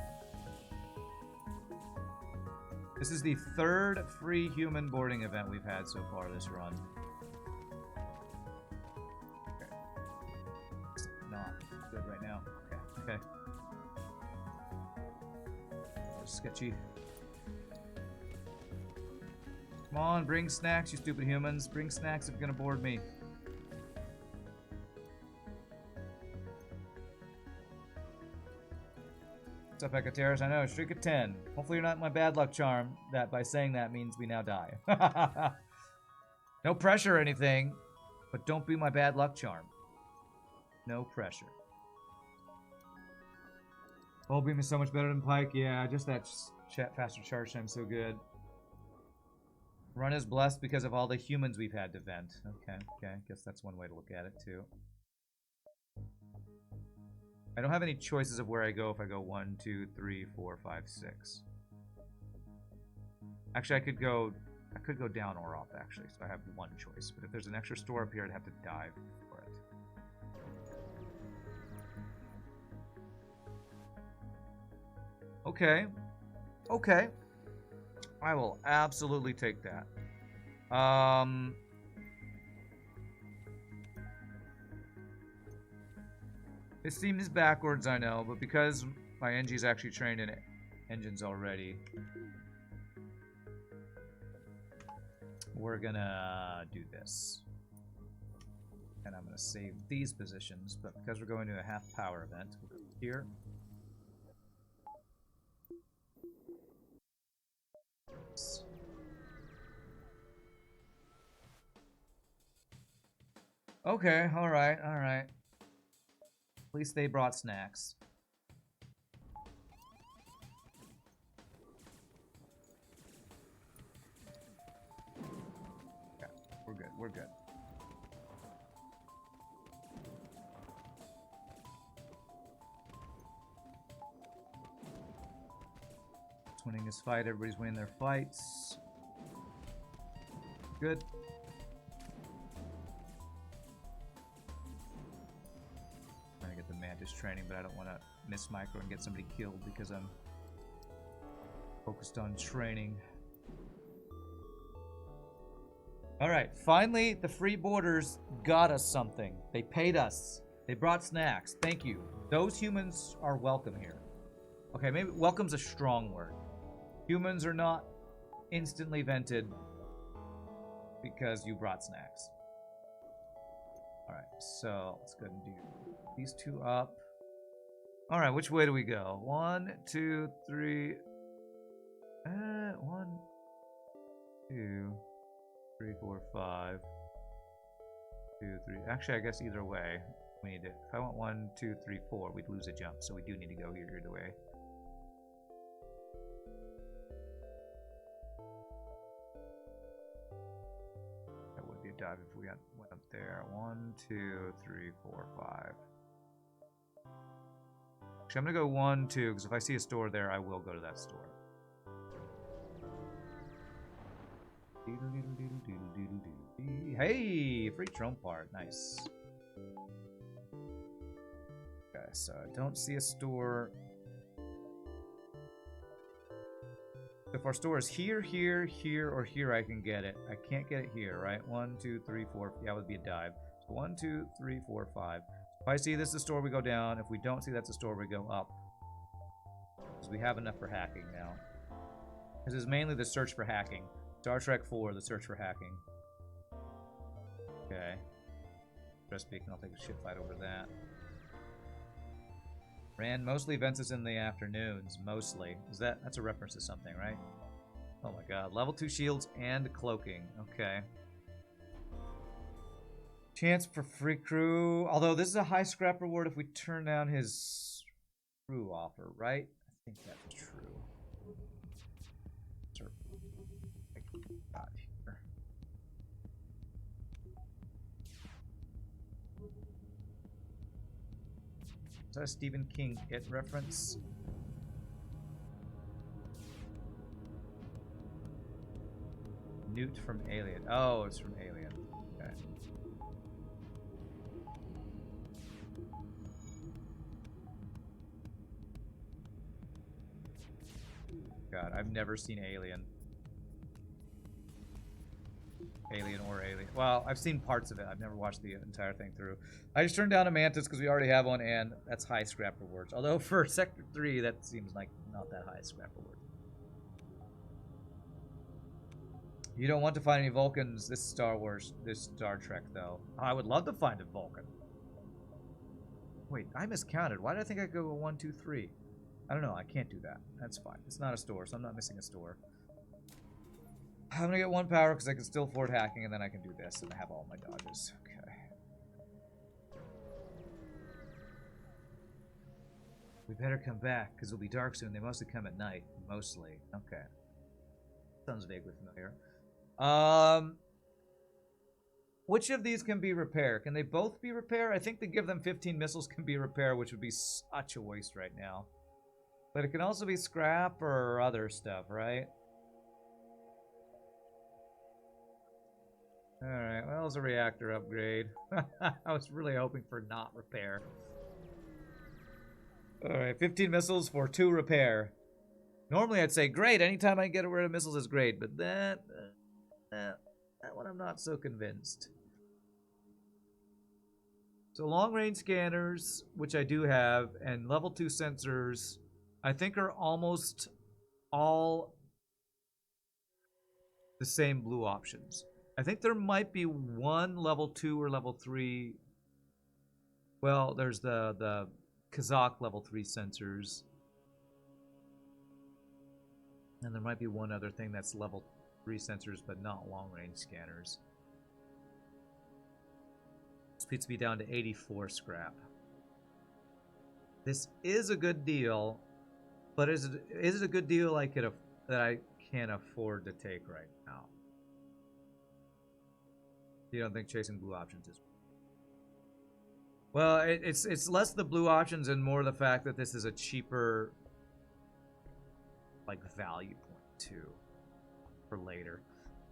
This is the 3rd free human boarding event we've had so far this run. Okay. It's not good right now. Okay. Okay. Sketchy. Come on, bring snacks, you stupid humans. Bring snacks if you're gonna board me. What's up, Ecoterrors? I know, streak of 10. Hopefully you're not my bad luck charm. That by saying that means we now die. No pressure or anything, but don't be my bad luck charm. No pressure. Hull beam is so much better than Pike. Yeah, just that faster charge time so good. Run is blessed because of all the humans we've had to vent. Okay, okay. Guess that's one way to look at it too. I don't have any choices of where I go if I go 1, 2, 3, 4, 5, 6. Actually, I could go down or up, actually, so I have one choice. But if there's an extra store up here, I'd have to dive for it. Okay. Okay. I will absolutely take that. It seems backwards, I know, but because my NG's actually trained in engines already, we're gonna do this. And I'm gonna save these positions, but because we're going to a half power event, we'll go here. Okay, alright, alright. At least they brought snacks. Yeah, we're good, we're good. Winning this fight, everybody's winning their fights. Good. Trying to get the Mantis training, but I don't want to miss micro and get somebody killed because I'm focused on training. Alright, finally the free boarders got us something. They paid us. They brought snacks. Thank you. Those humans are welcome here. Okay, maybe welcome's a strong word. Humans are not instantly vented because you brought snacks. Alright, so let's go ahead and do these two up. Alright, which way do we go? 1, 2, 3. 1, 2, 3, 4, 5. 2, 3. Actually, I guess either way. We need to. If I want 1, 2, 3, 4, we'd lose a jump, so we do need to go here either way. Dive if we went up there. 1, 2, 3, 4, 5. Actually, I'm gonna go 1, 2 because if I see a store there, I will go to that store. Hey, free trump part, nice. Okay, so I don't see a store. If our store is here, here, here, or here, I can get it. I can't get it here, right? 1, 2, 3, 4. Yeah, it would be a dive. So 1, 2, 3, 4, 5. If I see this is the store, we go down. If we don't see that's the store, we go up. Because we have enough for hacking now. This is mainly the search for hacking. Star Trek 4, the search for hacking. Okay. Rest beacon, I'll take a shit fight over that. Ran mostly events is in the afternoons, mostly. That's a reference to something, right? Oh my god. Level 2 shields and cloaking. Okay. Chance for free crew. Although this is a high scrap reward if we turn down his crew offer, right? I think that's true. Sure. Here. Is that a Stephen King It reference? Newt from Alien. Oh, it's from Alien. Okay. God, I've never seen Alien. Alien or Alien. Well, I've seen parts of it. I've never watched the entire thing through. I just turned down a Mantis because we already have one, and that's high scrap rewards. Although for Sector 3, that seems like not that high scrap reward. You don't want to find any Vulcans this Star Trek, though. Oh, I would love to find a Vulcan. Wait, I miscounted. Why did I think I could go 1, 2, 3? I don't know. I can't do that. That's fine. It's not a store, so I'm not missing a store. I'm gonna get 1 power because I can still afford hacking, and then I can do this, and I have all my dodges. Okay. We better come back because it'll be dark soon. They mostly come at night. Mostly. Okay. Sounds vaguely familiar. Which of these can be repair? Can they both be repair? I think to give them 15 missiles can be repair, which would be such a waste right now. But it can also be scrap or other stuff, right? Alright, well, it's a reactor upgrade. I was really hoping for not repair. Alright, 15 missiles for 2 repair. Normally I'd say, great, anytime I can get rid of missiles is great, but that one I'm not so convinced. So long-range scanners, which I do have, and level 2 sensors, I think are almost all the same blue options. I think there might be one level 2 or level 3. Well, there's the Kazakh level 3 sensors. And there might be one other thing that's level 3 sensors, but not long-range scanners. Speeds me down to 84 scrap. This is a good deal, but is it a good deal that I can't afford to take right now? You don't think chasing blue options is? Well, it's less the blue options and more the fact that this is a cheaper, like, value point too for later.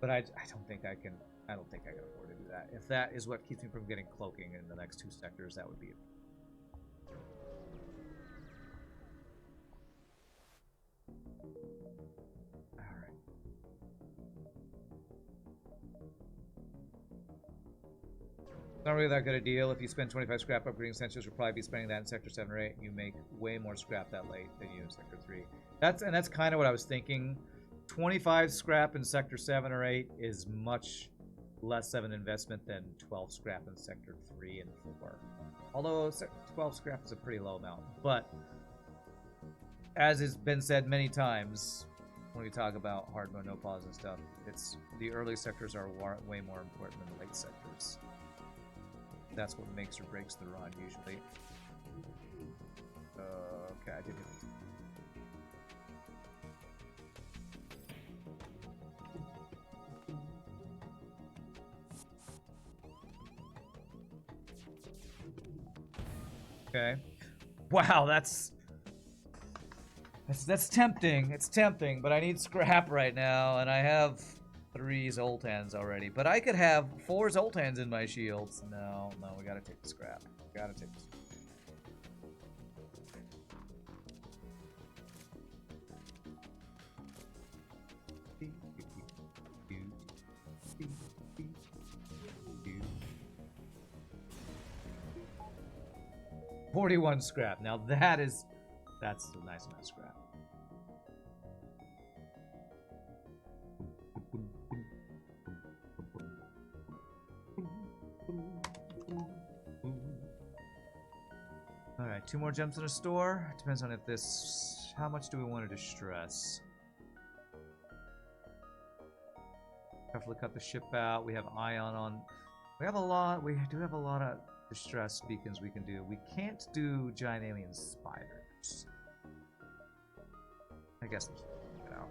But I don't think I can afford to do that. If that is what keeps me from getting cloaking in the next 2 sectors, that would be it. Alright. Not really that good a deal. If you spend 25 scrap upgrading sensors, you'll probably be spending that in Sector 7 or 8. You make way more scrap that late than you in Sector 3. That's kind of what I was thinking. 25 scrap in Sector 7 or 8 is much less of an investment than 12 scrap in Sector 3 and 4. Although 12 scrap is a pretty low amount. But, as has been said many times, when we talk about hard mode, no pause and stuff, it's the early sectors are way more important than the late sectors. That's what makes or breaks the run, usually. Okay, I did it. Okay. Wow, that's tempting. It's tempting, but I need scrap right now, and I have 3 Zoltans already. But I could have 4 Zoltans in my shields. No, we gotta take the scrap. Gotta take the scrap. $41 scrap. Now that's a nice amount of scrap. Alright. Alright, 2 more gems in a store. Depends on if this... How much do we want to distress? Carefully cut the ship out. We have ion on... We have a lot... We do have a lot of distress beacons we can do. We can't do giant alien spiders. I guess we'll check it out.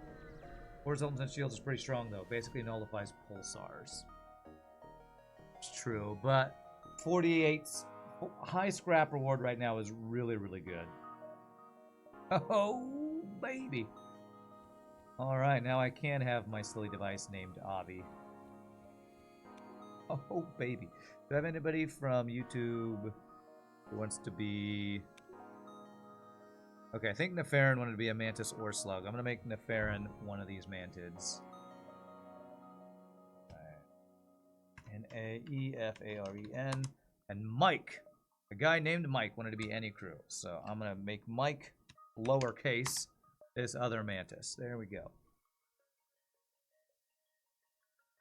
4 Zoltans and shields is pretty strong, though. Basically nullifies pulsars. It's true, but 48 high scrap reward right now is really, really good. Oh, baby. Alright, now I can have my silly device named Avi. Oh, baby. Do I have anybody from YouTube who wants to be... Okay, I think Neferin wanted to be a mantis or slug. I'm going to make Neferin one of these mantids. N-A-E-F-A-R-E-N. And Mike. A guy named Mike wanted to be any crew. So I'm going to make Mike lowercase this other mantis. There we go.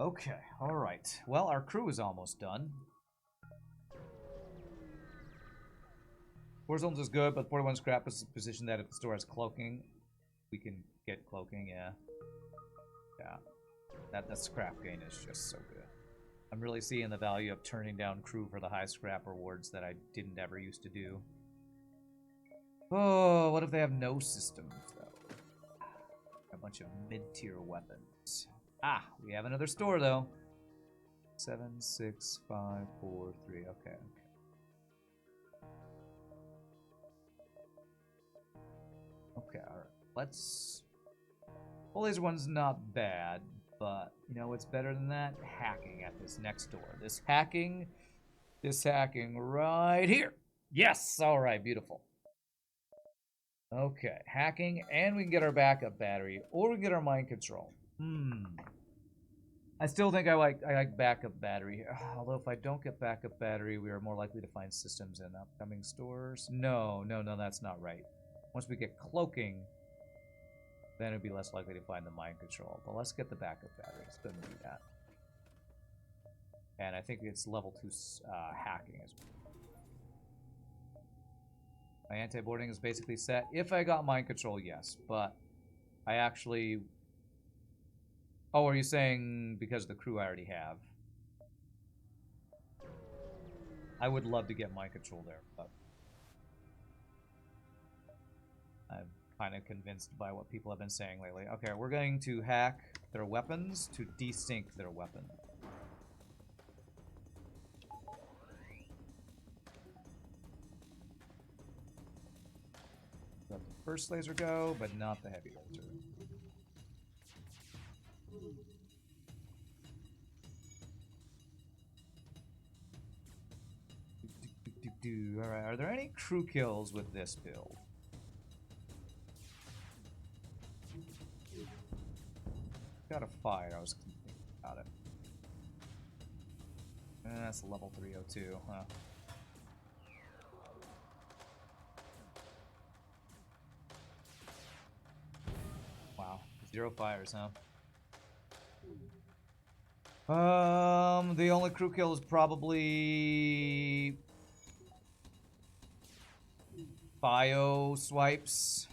Okay, alright. Well, our crew is almost done. 4 zones is good, but 41 scrap is a position that if the store has cloaking, we can get cloaking, yeah. Yeah. That scrap gain is just so good. I'm really seeing the value of turning down crew for the high scrap rewards that I didn't ever used to do. Oh, what if they have no systems, though? A bunch of mid-tier weapons. Ah, we have another store, though. 7, 6, 5, 4, 3. Okay. Okay, alright. Let's... Well, laser one's not bad, but, you know what's better than that? Hacking at this next door. This hacking right here. Yes! Alright, beautiful. Okay, hacking, and we can get our backup battery, or we can get our mind control. I still think I like backup battery. Although if I don't get backup battery, we are more likely to find systems in upcoming stores. No, that's not right. Once we get cloaking, then it'd be less likely to find the mind control. But let's get the backup battery. It's gonna do that. And I think it's level 2 hacking as well. My anti-boarding is basically set. If I got mind control, yes. But I actually... Oh, are you saying because of the crew I already have? I would love to get mind control there, but... I'm kind of convinced by what people have been saying lately. Okay, we're going to hack their weapons to desync their weapon. Let the first laser go, but not the heavy laser. Alright, are there any crew kills with this build? Got a fire, I was thinking about it. That's level 302, huh? Wow, 0 fires, huh? The only crew kill is probably bio swipes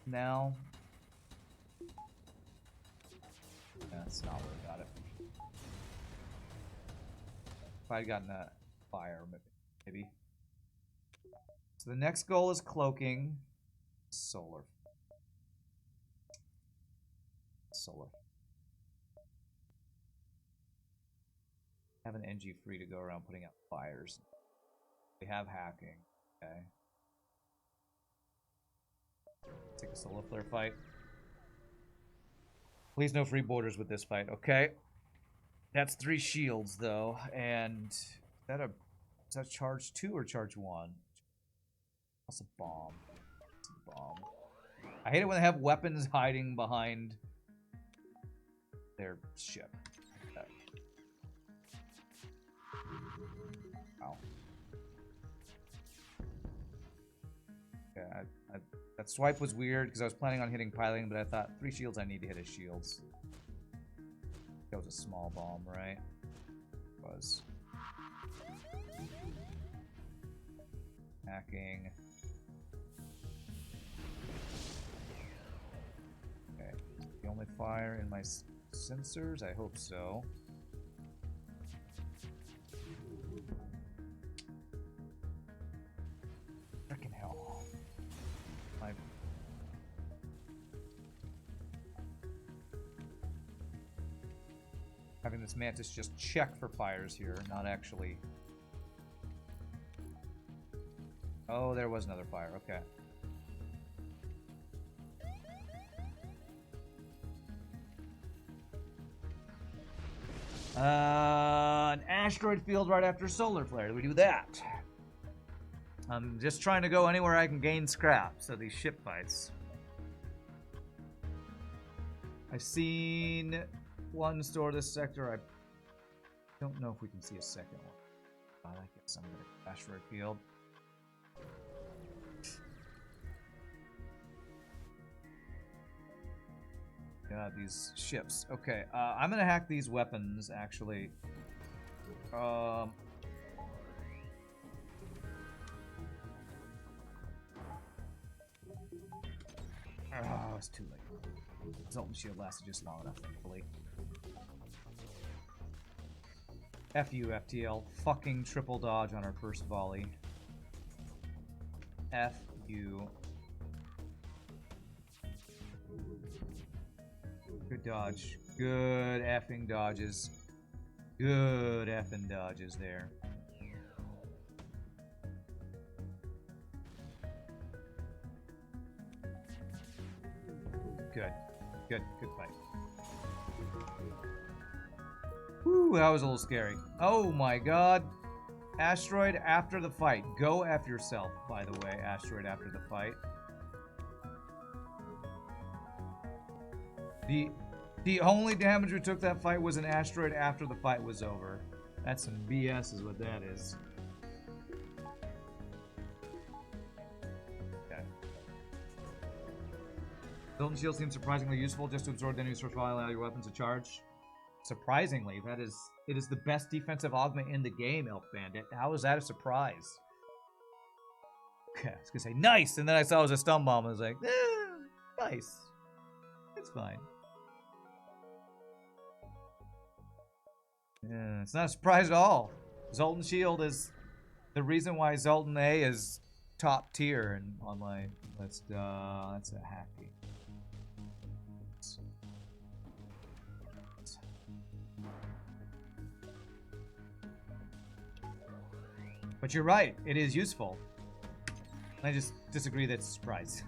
now. That's not where I got it. If I'd gotten a fire, maybe. So the next goal is cloaking. Solar. Have an NG free to go around putting out fires. We have hacking. Okay. Take a solar flare fight. Please no free borders with this fight. Okay. That's 3 shields though, and is that charge 2 or charge 1? That's a bomb. That's a bomb. I hate it when they have weapons hiding behind their ship. Okay. Wow. Yeah, that swipe was weird because I was planning on hitting piloting, but I thought 3 shields, I need to hit his shields. That was a small bomb, right? It was. hacking. Okay, the only fire in my sensors? I hope so. Frickin' hell. Having this mantis just check for fires here, not actually. Oh, there was another fire. Okay. An asteroid field right after solar flare. We do that. I'm just trying to go anywhere I can gain scrap. So these ship fights. I've seen one store this sector. I don't know if we can see a second one. I like it. Some of the asteroid field. Yeah, these ships. Okay, I'm gonna hack these weapons, actually. Oh, it's too late. Zoltan shield lasted just long enough, thankfully. F you, FTL. Fucking triple dodge on our first volley. F you. Good dodge. Good effing dodges. Good effing dodges there. Good. Good. Good fight. Whew, that was a little scary. Oh my god. Asteroid after the fight. Go F yourself, by the way. Asteroid after the fight. The only damage we took that fight was an asteroid after the fight was over. That's some BS is what that is. Okay. Zoltan shield seems surprisingly useful just to absorb the enemy's first while and allow your weapons to charge. Surprisingly, it is the best defensive augment in the game, Elf Bandit. How is that a surprise? Okay, I was gonna say nice, and then I saw it was a stun bomb and I was like, nice. It's fine. Yeah, it's not a surprise at all. Zoltan Shield is the reason why Zoltan A is top tier and on my list. That's a hacky. But you're right, it is useful. I just disagree that it's a surprise.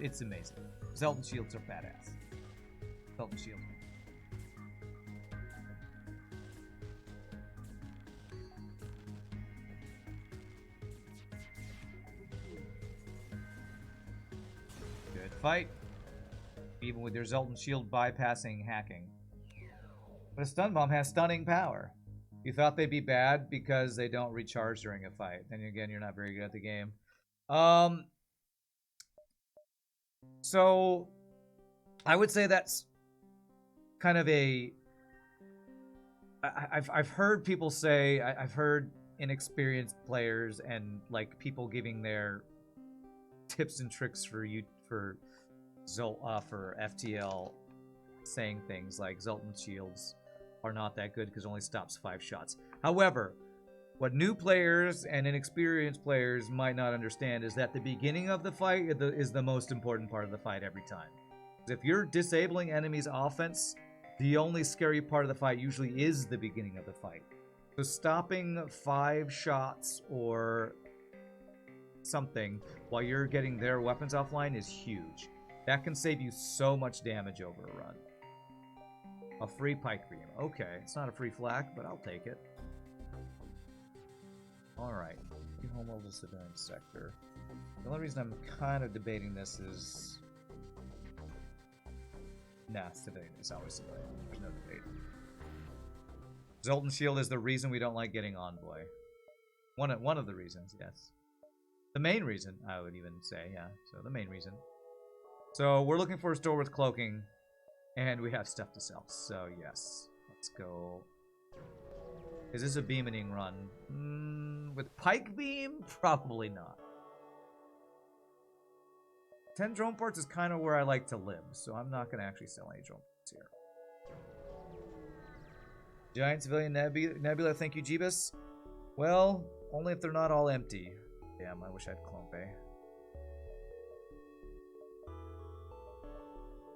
It's amazing. Zoltan shields are badass. Zoltan shield. Good fight. Even with their Zoltan shield bypassing hacking. But a stun bomb has stunning power. You thought they'd be bad because they don't recharge during a fight. Then again, you're not very good at the game. So I would say that's kind of a. I've heard people say, I've heard inexperienced players and like people giving their tips and tricks for FTL, saying things like Zoltan shields are not that good because it only stops 5 shots. However, what new players and inexperienced players might not understand is that the beginning of the fight is the most important part of the fight every time. If you're disabling enemies' offense, the only scary part of the fight usually is the beginning of the fight. So stopping 5 shots or something while you're getting their weapons offline is huge. That can save you so much damage over a run. A free pike beam. Okay, it's not a free flak, but I'll take it. Alright. Home level civilian sector. The only reason I'm kind of debating this is... Nah, civilian is always civilian. There's no debate. Zoltan shield is the reason we don't like getting envoy. One of the reasons, yes. The main reason, I would even say, yeah. So the main reason. So we're looking for a store with cloaking, and we have stuff to sell. So yes, let's go Is this a beaming run? With pike beam? Probably not. 10 drone parts is kind of where I like to live, so I'm not going to actually sell any drone parts here. Giant civilian nebula, thank you, Jeebus. Well, only if they're not all empty. Damn, I wish I had Clone Bay.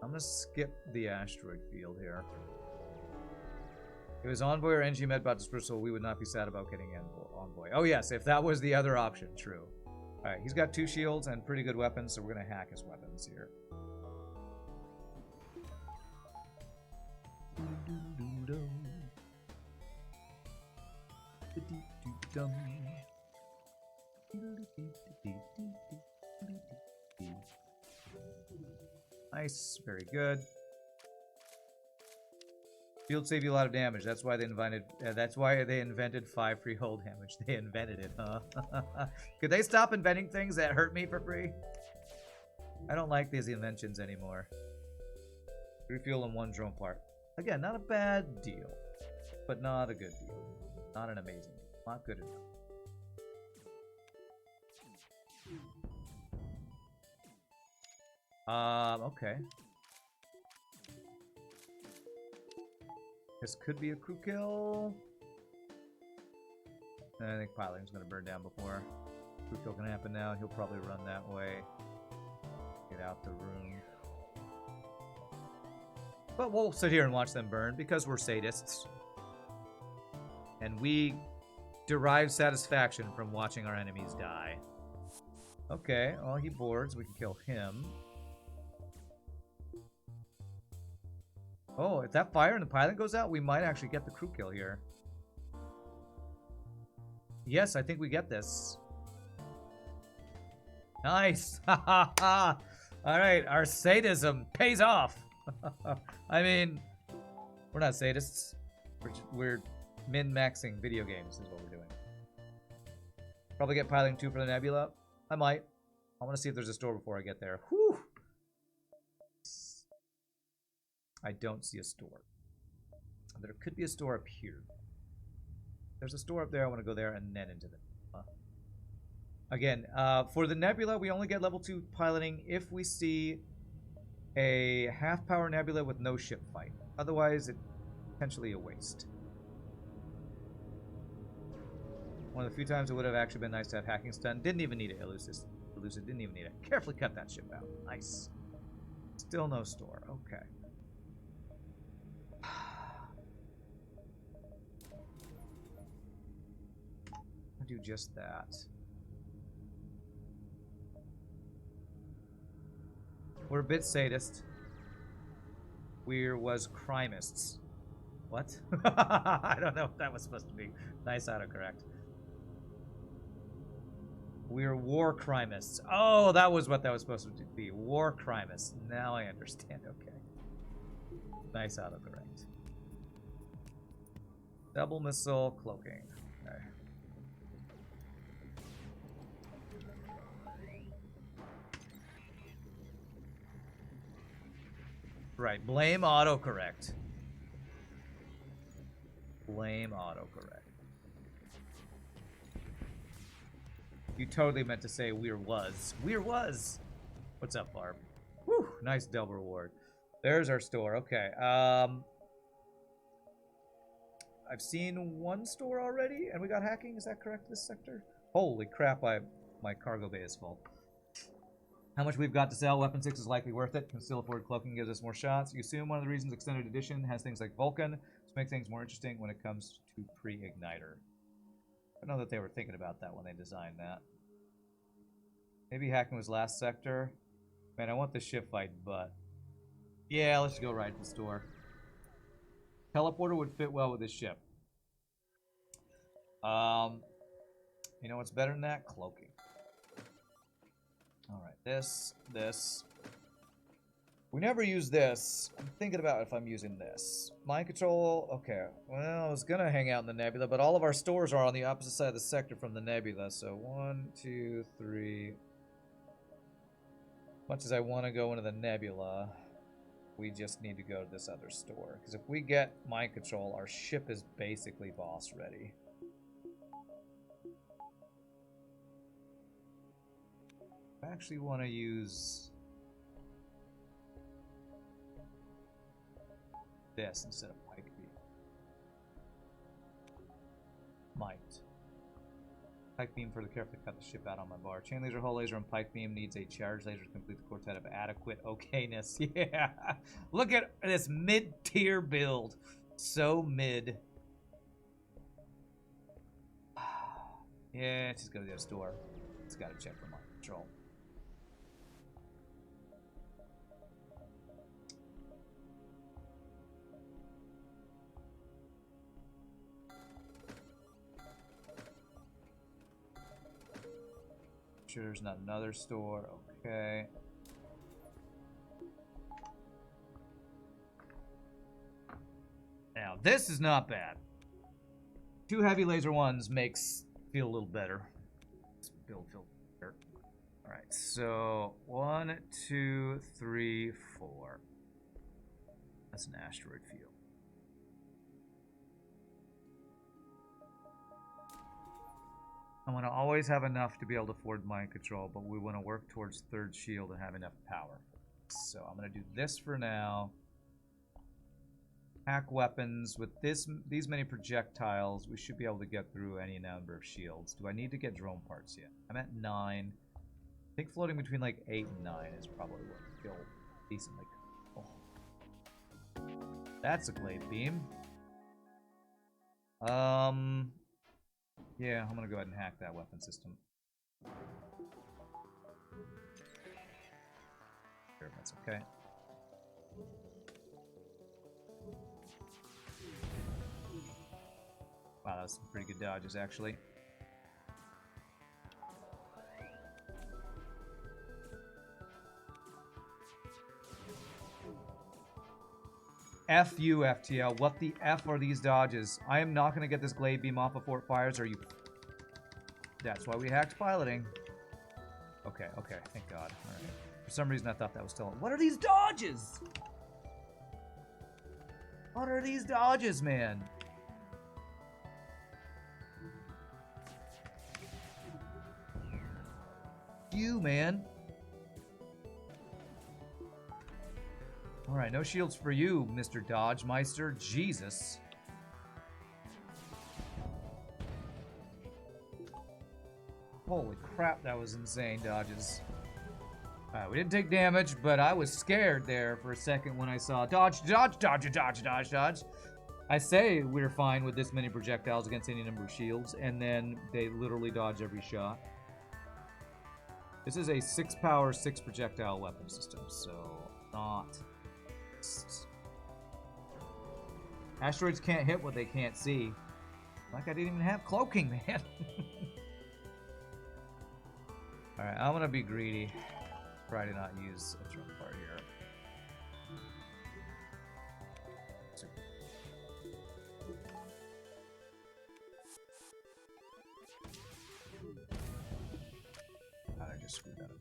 I'm gonna skip the asteroid field here. If it was Envoy or NG Medbot Dispersal, we would not be sad about getting Envoy. Oh yes, if that was the other option, true. Alright, he's got 2 shields and pretty good weapons, so we're gonna hack his weapons here. Nice, very good. Shield save you a lot of damage. That's why they invented 5 free hold damage. They invented it, huh? Could they stop inventing things that hurt me for free? I don't like these inventions anymore. Refuel in 1 drone part. Again, not a bad deal, but not a good deal. Not an amazing deal. Not good enough. Okay. This could be a crew kill. I think piloting's gonna burn down before crew kill can happen now. He'll probably run that way. Get out the room. But we'll sit here and watch them burn because we're sadists. And we derive satisfaction from watching our enemies die. Okay, well, he boards. We can kill him. Oh, if that fire and the pilot goes out, we might actually get the crew kill here. Yes, I think we get this. Nice! Ha ha ha! Alright, our sadism pays off! I mean, we're not sadists. We're min-maxing video games is what we're doing. Probably get piloting 2 for the Nebula. I might. I want to see if there's a store before I get there. Whew! I don't see a store. There could be a store up here. There's a store up there. I want to go there and then into the... Again, for the Nebula, we only get level 2 piloting if we see a half-power Nebula with no ship fight. Otherwise, it's potentially a waste. One of the few times it would have actually been nice to have hacking stun. Didn't even need it, Elusive didn't even need it. Carefully cut that ship out. Nice. Still no store. Okay. I'll do just that. We're a bit sadist. We was crimists. What? I don't know what that was supposed to be. Nice autocorrect. We're war crimists. Oh, that was what that was supposed to be. War crimists. Now I understand. Okay. Nice autocorrect. Double missile cloaking. Okay. Right. Blame autocorrect. Blame autocorrect. You totally meant to say Weir was. Weir was! What's up, Barb? Whew, nice double reward. There's our store. Okay. I've seen 1 store already, and we got hacking. Is that correct, this sector? Holy crap, my cargo bay is full. How much we've got to sell? Weapon 6 is likely worth it. Can still afford cloaking, gives us more shots. You assume one of the reasons Extended Edition has things like Vulcan to make things more interesting when it comes to pre-igniter. I know that they were thinking about that when they designed that. Maybe hacking was last sector. Man, I want the ship fight, but... yeah, let's go right to the store. Teleporter would fit well with this ship. You know what's better than that? Cloaking. Alright, this. We never use this. I'm thinking about if I'm using this. Mind control, okay. Well, I was gonna hang out in the Nebula, but all of our stores are on the opposite side of the sector from the Nebula. So 1, 2, 3. Much as I want to go into the Nebula. We just need to go to this other store. Because if we get mind control, our ship is basically boss ready. I actually want to use this instead of pike beam. Might. Pike beam for the carefully cut the ship out on my bar. Chain laser, hull laser, and pike beam needs a charge laser to complete the quartet of adequate okayness. Yeah. Look at this mid-tier build. So mid. Yeah, just go to the other store. It's got to check for mind control. Sure there's not another store. Okay. Now this is not bad. 2 heavy laser ones makes feel a little better. Let's build feel better. All right, so 1, 2, 3, 4. That's an asteroid field. I want to always have enough to be able to afford mind control, but we want to work towards 3rd shield and have enough power. So I'm going to do this for now. Hack weapons. With these many projectiles, we should be able to get through any number of shields. Do I need to get drone parts yet? I'm at 9. I think floating between like 8 and 9 is probably what would feel decently cool. That's a glaive beam. Yeah, I'm gonna go ahead and hack that weapon system. Sure, if that's okay. Wow, that was some pretty good dodges, actually. F you, FTL. What the F are these dodges? I am not going to get this glaive beam off before it fires. Are you... That's why we hacked piloting. Okay, okay. Thank God. All right. For some reason, I thought that was still... What are these dodges? What are these dodges, man? You, man. Alright, no shields for you, Mr. Dodge Meister. Jesus. Holy crap, that was insane, dodges. Alright, we didn't take damage, but I was scared there for a second when I saw dodge, dodge, dodge, dodge, dodge, dodge. I say we're fine with this many projectiles against any number of shields, and then they literally dodge every shot. This is a 6 power, 6 projectile weapon system, so not... Asteroids can't hit what they can't see. Like I didn't even have cloaking, man. Alright, I'm gonna be greedy. Try to not use a drone part here. Super. God, I just screwed that up.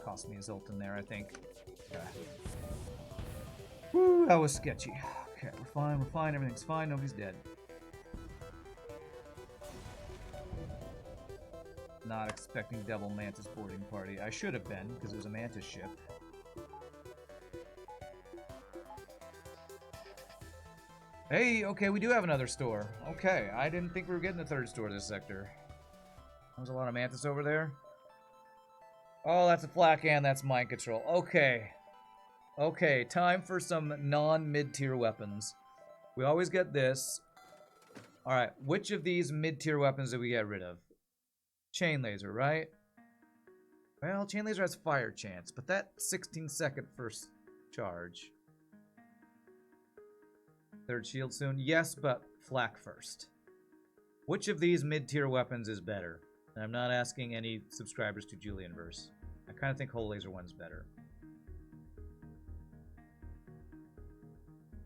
Cost me a Zoltan there, I think. Okay. Woo, that was sketchy. Okay, we're fine, everything's fine, nobody's dead. Not expecting double Mantis boarding party. I should have been, because it was a Mantis ship. Hey, okay, we do have another store. Okay, I didn't think we were getting a 3rd store this sector. There's a lot of Mantis over there. Oh, that's a flak and that's mind control. Okay. Okay, time for some non-mid-tier weapons. We always get this. Alright, which of these mid-tier weapons did we get rid of? Chain laser, right? Well, chain laser has fire chance, but that 16-second first charge. 3rd shield soon? Yes, but flak first. Which of these mid-tier weapons is better? And I'm not asking any subscribers to Julianverse. I kind of think Whole Laser 1's better.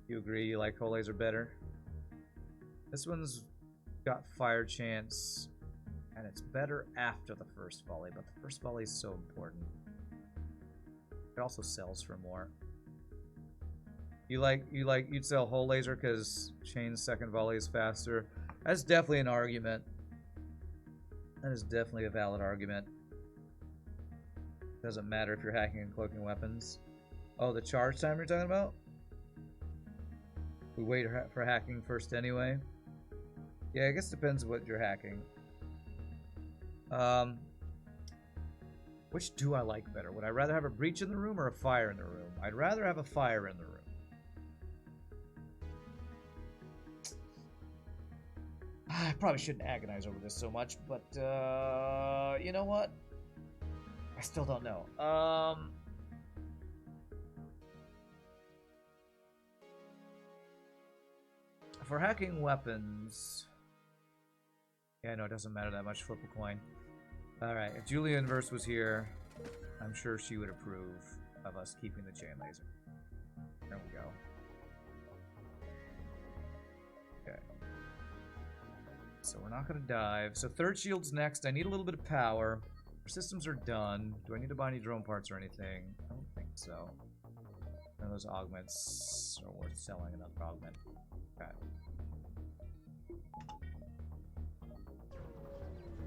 You agree you like Whole Laser better? This one's got fire chance, and it's better after the first volley, but the first volley is so important. It also sells for more. You'd sell whole laser because Chain's second volley is faster. That's definitely an argument. That is definitely a valid argument. Doesn't matter if you're hacking and cloaking weapons. Oh, the charge time you're talking about? We wait for hacking first anyway. Yeah, I guess it depends what you're hacking. Which do I like better? Would I rather have a breach in the room or a fire in the room? I'd rather have a fire in the room. I probably shouldn't agonize over this so much, but you know what? I still don't know. For hacking weapons... Yeah, no, it doesn't matter that much. Flip a coin. Alright, if Julia Inverse was here, I'm sure she would approve of us keeping the chain laser. There we go. Okay. So we're not going to dive. So third shield's next. I need a little bit of power. Our systems are done. Do I need to buy any drone parts or anything? I don't think so. None of those augments are worth selling. Another augment. Okay.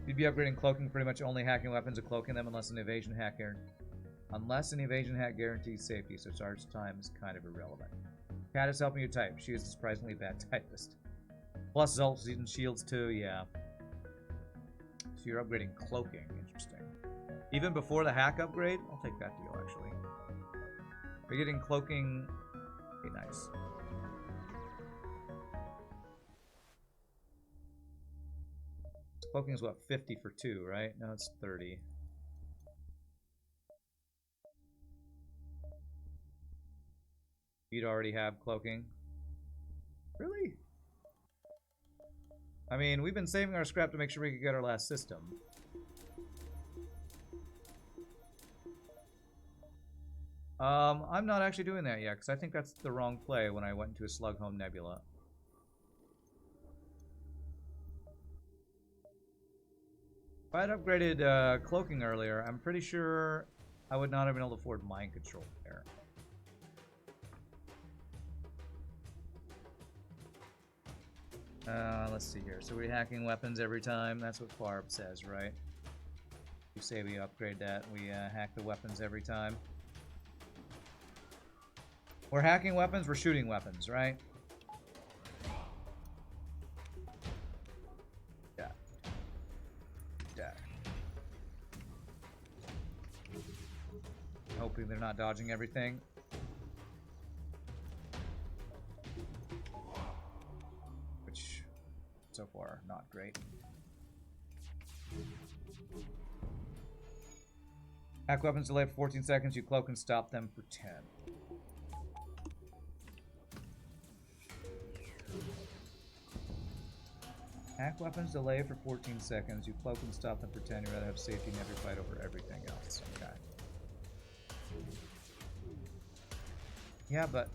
You'd be upgrading cloaking, pretty much only hacking weapons or cloaking them unless an evasion hack guarantees safety, so charge time is kind of irrelevant. Cat is helping you type. She is a surprisingly bad typist. Plus Zolt's eating shields too, yeah. So you're upgrading cloaking, interesting. Even before the hack upgrade? I'll take that deal, actually. We're getting cloaking. Okay, nice. Cloaking is what, 50 for 2, right? No, it's 30. You'd already have cloaking. Really? I mean, we've been saving our scrap to make sure we could get our last system. I'm not actually doing that yet, because I think that's the wrong play when I went into a Slug Home Nebula. If I had upgraded cloaking earlier, I'm pretty sure I would not have been able to afford mind control there. Let's see here. So we're hacking weapons every time. That's what Farb says, right? You say we upgrade that. We hack the weapons every time. We're hacking weapons, we're shooting weapons, right? Yeah. Yeah. Hoping they're not dodging everything. Which, so far, not great. Hack weapons delay for 14 seconds. You cloak and stop them for 10. Hack weapons delay for 14 seconds. You cloak and stop them for 10. You'd rather have safety in every fight over everything else. Okay. Yeah, but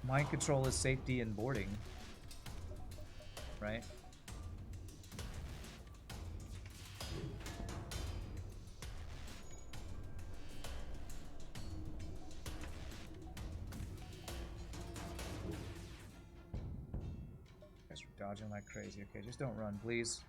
mind control is safety and boarding. Right? Dodging like crazy. Okay, just don't run, please.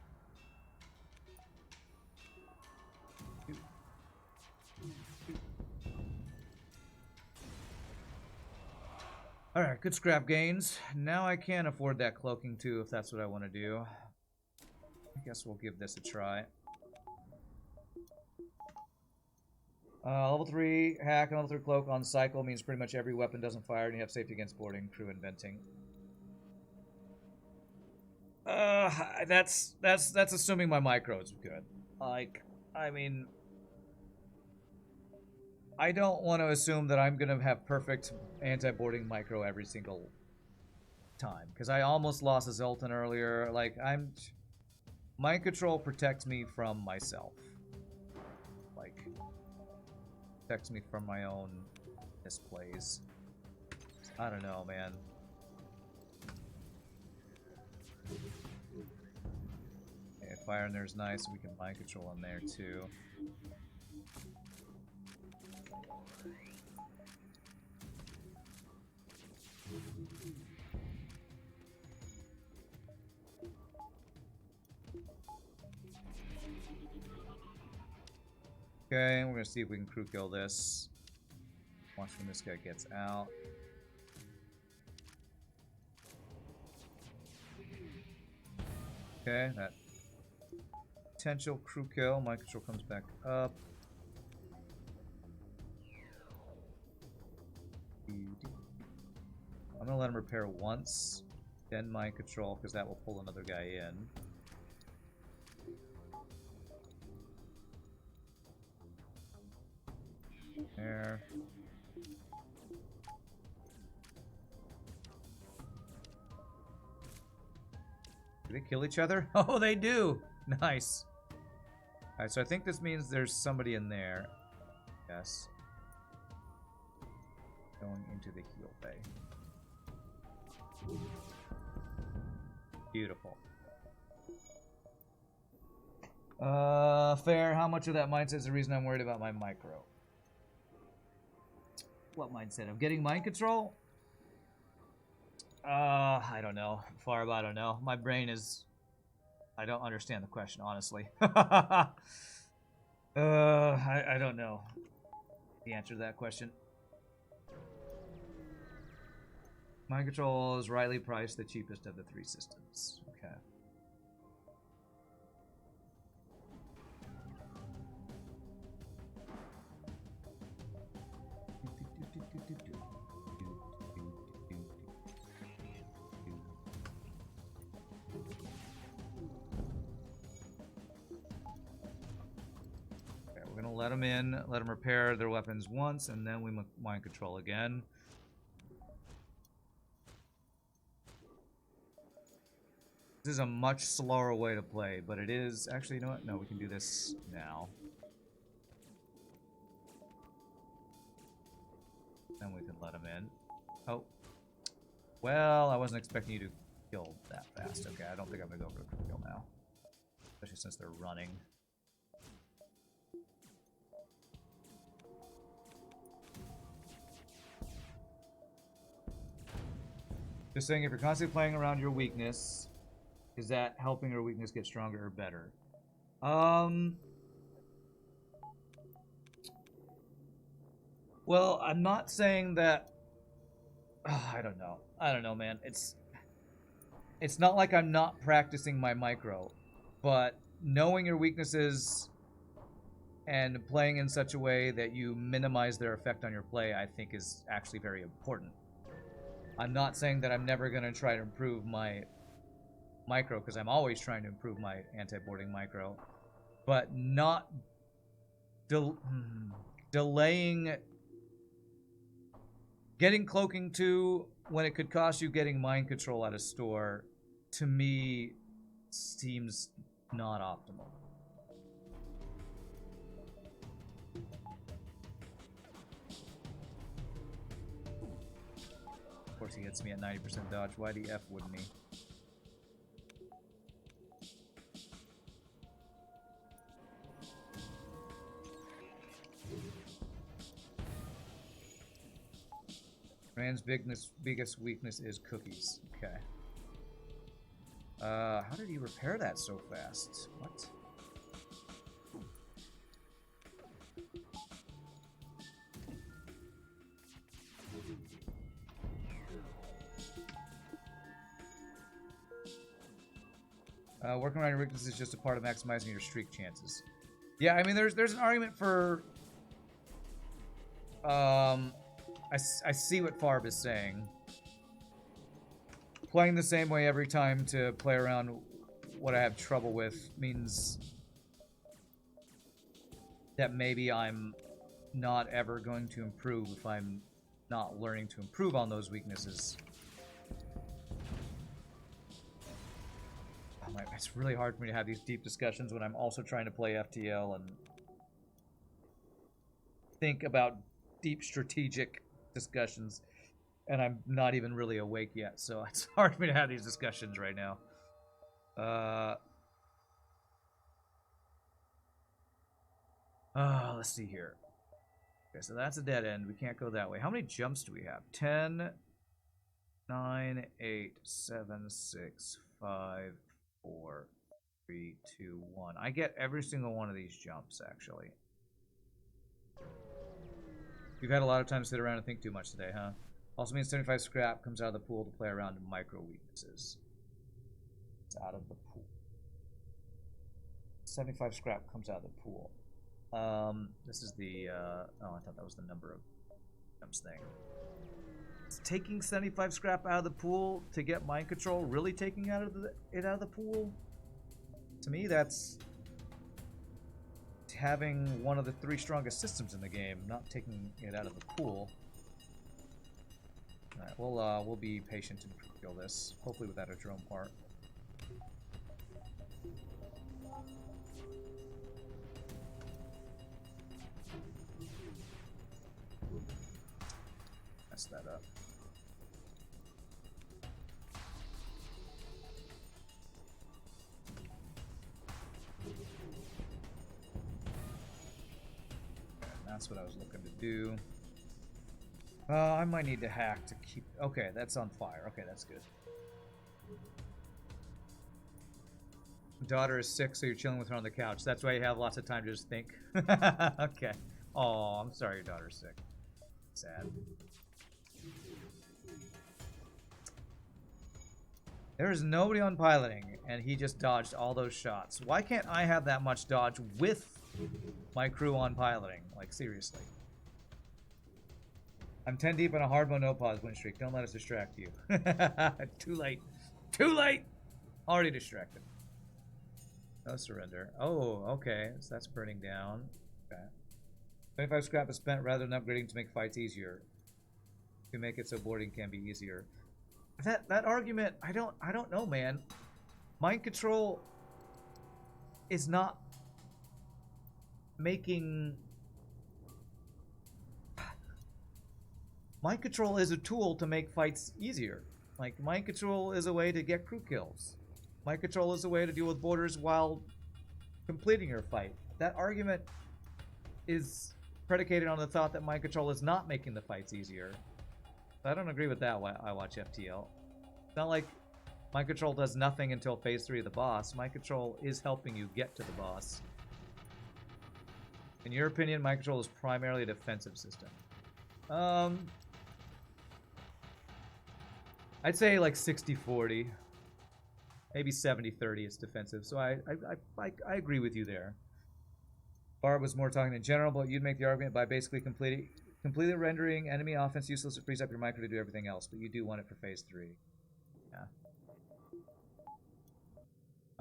Alright, good scrap gains. Now I can afford that cloaking too, if that's what I want to do. I guess we'll give this a try. Level 3 hack and level 3 cloak on cycle means pretty much every weapon doesn't fire and you have safety against boarding, crew, and venting. That's assuming my micro's good. Like, I mean, I don't want to assume that I'm gonna have perfect anti-boarding micro every single time, because I almost lost a Zoltan earlier. Like, mind control protects me from myself. Like, protects me from my own misplays. I don't know, man. fire in there is nice. We can mind control in there too. Okay, we're gonna see if we can crew kill this. Watch when this guy gets out. Okay, that potential crew kill. My control comes back up. I'm gonna let him repair once, then mind control, because that will pull another guy in. There. Do they kill each other? Oh, they do! Nice. Alright, so I think this means there's somebody in there. Yes. Going into the heal bay. Beautiful. Fair. How much of that mindset is the reason I'm worried about my micro? What mindset? Of getting mind control? I don't know. Farb, I don't know. My brain is... I don't understand the question, honestly. I don't know the answer to that question. Mind control is rightly priced the cheapest of the three systems. Okay. We're gonna let them in, let them repair their weapons once, and then we mind control again. This is a much slower way to play, but it is... Actually, you know what? No, we can do this now. Then we can let them in. Oh. Well, I wasn't expecting you to kill that fast. Okay, I don't think I'm gonna go for a kill now. Especially since they're running. Just saying, if you're constantly playing around your weakness, is that helping your weakness get stronger or better? Well, I'm not saying that... I don't know. I don't know, man. It's not like I'm not practicing my micro, but knowing your weaknesses and playing in such a way that you minimize their effect on your play, I think is actually very important. I'm not saying that I'm never going to try to improve my micro, because I'm always trying to improve my anti-boarding micro, but not delaying getting cloaking 2 when it could cost you getting mind control at a store, to me, seems not optimal. Of course he hits me at 90% dodge. Why the F wouldn't he? Man's biggest weakness is cookies. Okay. How did he repair that so fast? What? Working around your weakness is just a part of maximizing your streak chances. Yeah, I mean, there's an argument for... I see what Farb is saying. Playing the same way every time to play around what I have trouble with means that maybe I'm not ever going to improve if I'm not learning to improve on those weaknesses. Oh, it's really hard for me to have these deep discussions when I'm also trying to play FTL and think about deep strategic discussions, and I'm not even really awake yet, so it's hard for me to have these discussions right now. Let's see here. Okay, so that's a dead end. We can't go that way. How many jumps do we have? 10, 9, 8, 7, 6, 5, 4, 3, 2, 1. I get every single one of these jumps, actually. You've had a lot of time to sit around and think too much today, huh? Also means 75 scrap comes out of the pool to play around in micro weaknesses. It's out of the pool. 75 scrap comes out of the pool. This is the, oh, I thought that was the number of jumps thing. Is taking 75 scrap out of the pool to get mind control really taking it out of the pool? To me, that's having one of the 3 strongest systems in the game, not taking it out of the pool. Alright, we'll be patient and kill this, hopefully without a drone part. Mess that up. That's what I was looking to do. I might need to hack to keep... Okay, that's on fire. Okay, that's good. Daughter is sick, so you're chilling with her on the couch. That's why you have lots of time to just think. Okay. Oh, I'm sorry your daughter's sick. Sad. There is nobody on piloting, and he just dodged all those shots. Why can't I have that much dodge with my crew on piloting? Like, seriously. I'm 10 deep on a hard mode no pause win streak. Don't let us distract you. Too late. Too late! Already distracted. No surrender. Oh, okay. So that's burning down. Okay. 25 scrap is spent rather than upgrading to make fights easier. To make it so boarding can be easier. That argument, I don't know, man. Mind control is not making... Mind control is a tool to make fights easier. Like, mind control is a way to get crew kills. Mind control is a way to deal with borders while completing your fight. That argument is predicated on the thought that mind control is not making the fights easier. I don't agree with that while I watch FTL. It's not like mind control does nothing until phase 3 of the boss. Mind control is helping you get to the boss. In your opinion, mind control is primarily a defensive system. I'd say like 60-40. Maybe 70-30 is defensive. So I agree with you there. Barb was more talking in general, but you'd make the argument by basically completely rendering enemy offense useless. It frees up your micro to do everything else, but you do want it for phase 3. Yeah.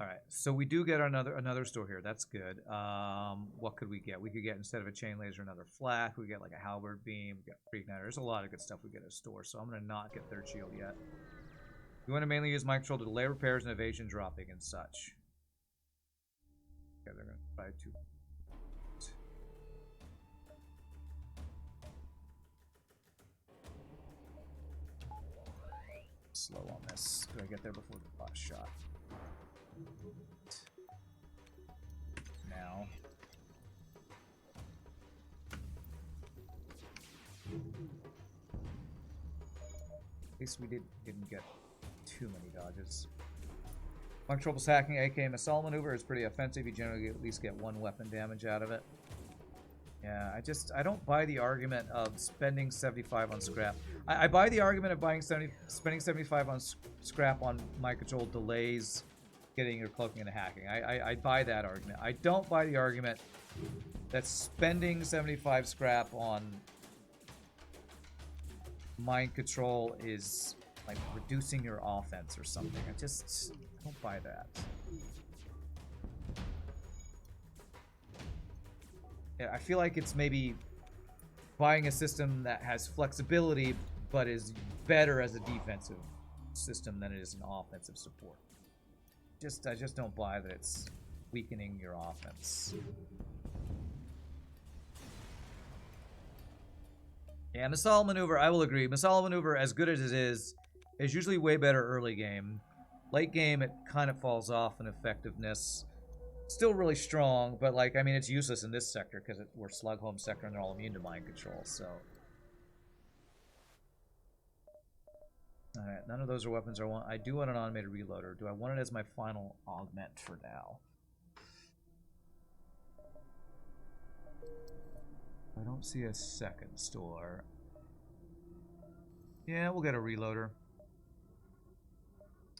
Alright, so we do get another store here. That's good. What could we get? We could get, instead of a chain laser, another flak. We get like a halberd beam. We got pre-igniter. There's a lot of good stuff we get at a store, so I'm going to not get third shield yet. We want to mainly use mind control to delay repairs and evasion dropping and such. Okay, they're going to try to... Slow on this. Do I get there before the last shot? Now. At least we didn't get too many dodges. Mind control hacking, aka missile maneuver, is pretty offensive. You generally at least get 1 weapon damage out of it. Yeah, I don't buy the argument of spending 75 on scrap. I buy the argument of spending 75 on scrap on mind control delays getting your cloaking and hacking. I buy that argument. I don't buy the argument that spending 75 scrap on mind control is like reducing your offense or something. I don't buy that. Yeah, I feel like it's maybe buying a system that has flexibility but is better as a defensive system than it is an offensive support. I just don't buy that it's weakening your offense. Yeah, missile maneuver, I will agree. Missile maneuver, as good as it is usually way better early game. Late game, it kind of falls off in effectiveness. Still really strong, but like, I mean, it's useless in this sector because we're slug home sector and they're all immune to mind control, so. Alright, none of those are weapons I want. I do want an automated reloader. Do I want it as my final augment for now? I don't see a second store. Yeah, we'll get a reloader.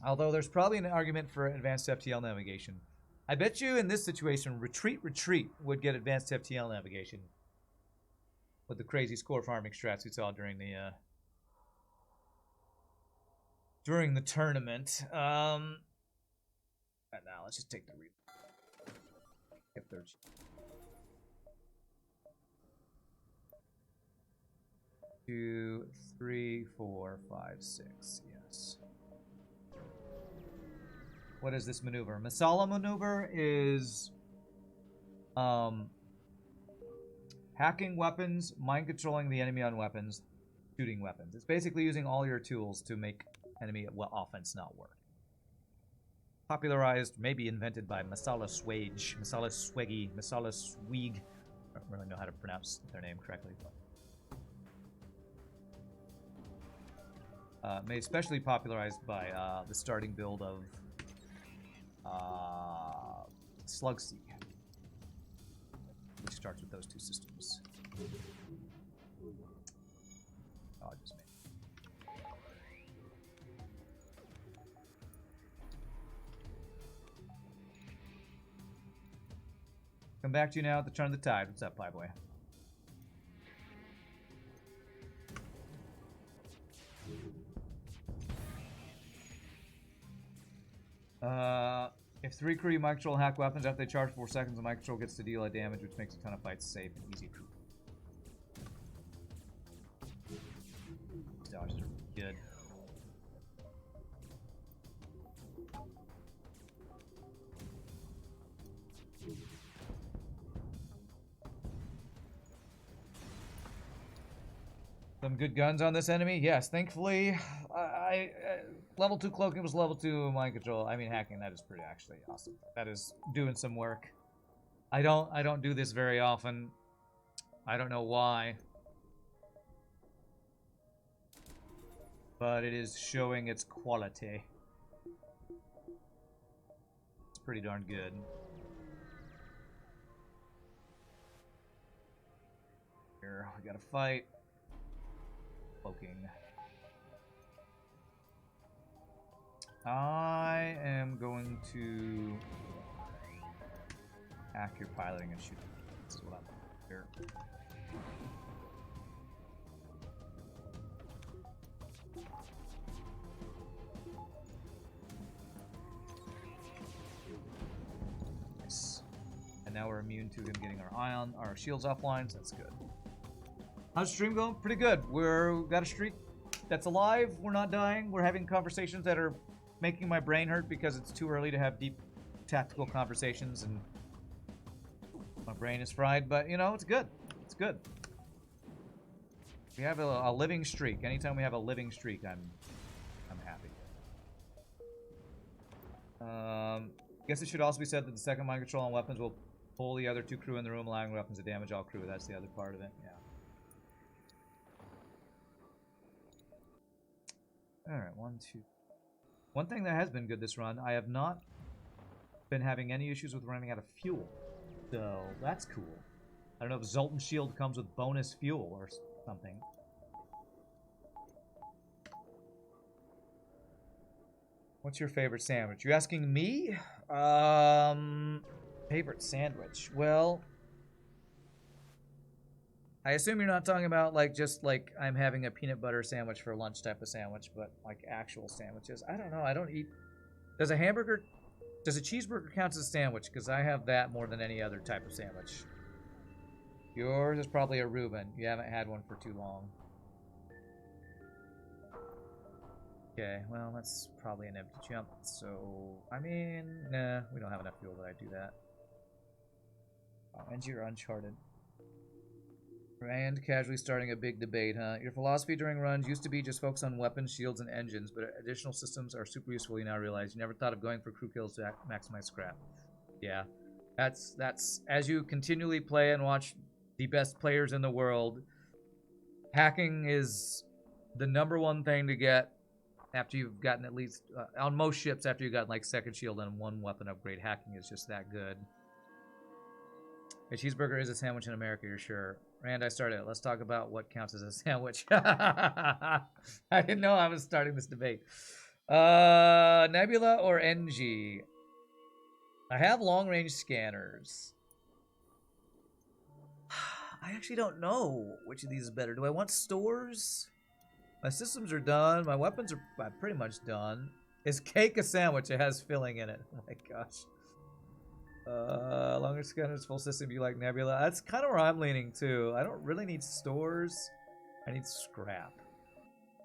Although there's probably an argument for advanced FTL navigation. I bet you in this situation, retreat would get advanced FTL navigation. With the crazy score farming strats we saw during the tournament. Right now, let's just take the reload. Get third. 2, 3, 4, 5, 6. Yes. What is this maneuver? Masala maneuver is hacking weapons, mind controlling the enemy on weapons, shooting weapons. It's basically using all your tools to make enemy offense not work. Popularized, maybe invented by Masala Swage, Masala Sweggy, Masala Swig. I don't really know how to pronounce their name correctly. Made especially popularized by the starting build of Slug Sea, which starts with those two systems. Oh, I just made. Come back to you now at the turn of the tide. What's up, Playboy? If 3 crew mind control hack weapons after they charge 4 seconds, the mind control gets to deal a damage, which makes a ton of fights safe and easy. These dodges are good. Some good guns on this enemy? Yes, thankfully. Level 2 cloaking was level 2 mind control. I mean hacking, that is pretty actually awesome. That is doing some work. I don't do this very often. I don't know why. But it is showing its quality. It's pretty darn good. Here, we gotta fight. Cloaking. I am going to hack your piloting and shoot. This is what I'm doing here. Nice. And now we're immune to him getting our shields offline, so that's good. How's the stream going? Pretty good. We've got a streak that's alive. We're not dying. We're having conversations that are making my brain hurt because it's too early to have deep tactical conversations and my brain is fried, but you know, it's good. It's good. We have a living streak. Anytime we have a living streak, I'm happy. Guess it should also be said that the second mind control on weapons will pull the other 2 crew in the room, allowing weapons to damage all crew. That's the other part of it. Yeah. Alright, 1, 2. One thing that has been good this run, I have not been having any issues with running out of fuel. So, that's cool. I don't know if Zoltan Shield comes with bonus fuel or something. What's your favorite sandwich? You asking me? Favorite sandwich? Well, I assume you're not talking about like just like I'm having a peanut butter sandwich for lunch type of sandwich, but like actual sandwiches. I don't know. I don't eat. Does a cheeseburger count as a sandwich? Because I have that more than any other type of sandwich. Yours is probably a Reuben. You haven't had one for too long. Okay, well that's probably an empty jump. So I mean, nah, we don't have enough fuel that I do that. NG or Uncharted. And casually starting a big debate, huh? Your philosophy during runs used to be just focus on weapons, shields, and engines, but additional systems are super useful, you now realize. You never thought of going for crew kills to maximize scrap. Yeah. That's as you continually play and watch the best players in the world, hacking is the #1 thing to get after you've gotten at least on most ships after you've gotten like second shield and 1 weapon upgrade. Hacking is just that good. A cheeseburger is a sandwich in America, you're sure. Rand, I started it. Let's talk about what counts as a sandwich. I didn't know I was starting this debate. Nebula or NG? I have long-range scanners. I actually don't know which of these is better. Do I want stores? My systems are done. My weapons are pretty much done. Is cake a sandwich? It has filling in it. Oh my gosh. Longer scanners, full system, you like Nebula? That's kind of where I'm leaning too. I don't really need stores. I need scrap.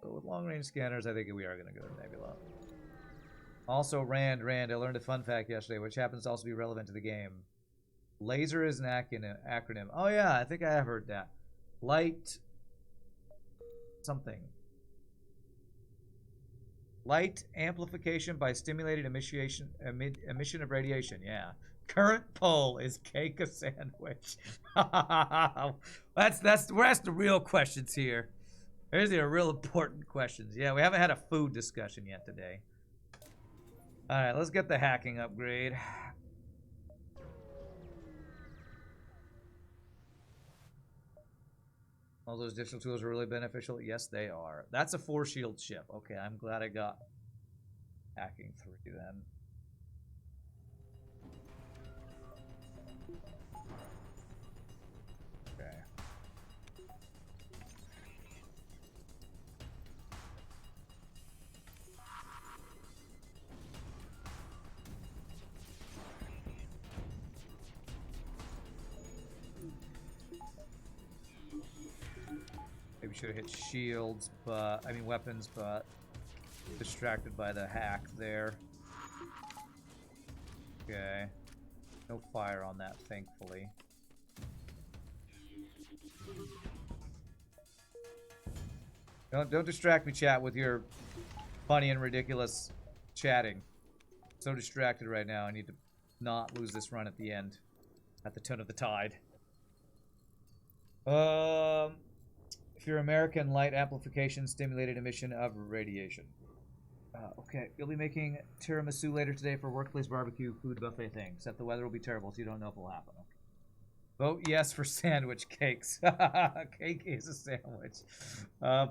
But with long-range scanners, I think we are going to go to Nebula. Also, Rand, I learned a fun fact yesterday, which happens to also be relevant to the game. Laser is an acronym. Oh yeah, I think I have heard that. Light... something. Light amplification by stimulated emission of radiation. Yeah. Current poll, is cake a sandwich? That's the real questions here. These are real important questions. Yeah, we haven't had a food discussion yet today. All right, let's get the hacking upgrade. All those additional tools are really beneficial. Yes, they are. That's a 4-shield ship. Okay, I'm glad I got hacking 3 then. Okay. Maybe should have hit shields, but I mean weapons, but distracted by the hack there. Okay. No fire on that, thankfully. Don't distract me, chat, with your funny and ridiculous chatting. I'm so distracted right now. I need to not lose this run at the end. At the turn of the tide. If you're American, light amplification, stimulated emission of radiation. Okay, you'll be making tiramisu later today for workplace barbecue food buffet thing. Except the weather will be terrible, so you don't know if it'll happen. Okay. Vote yes for sandwich cakes. Cake is a sandwich.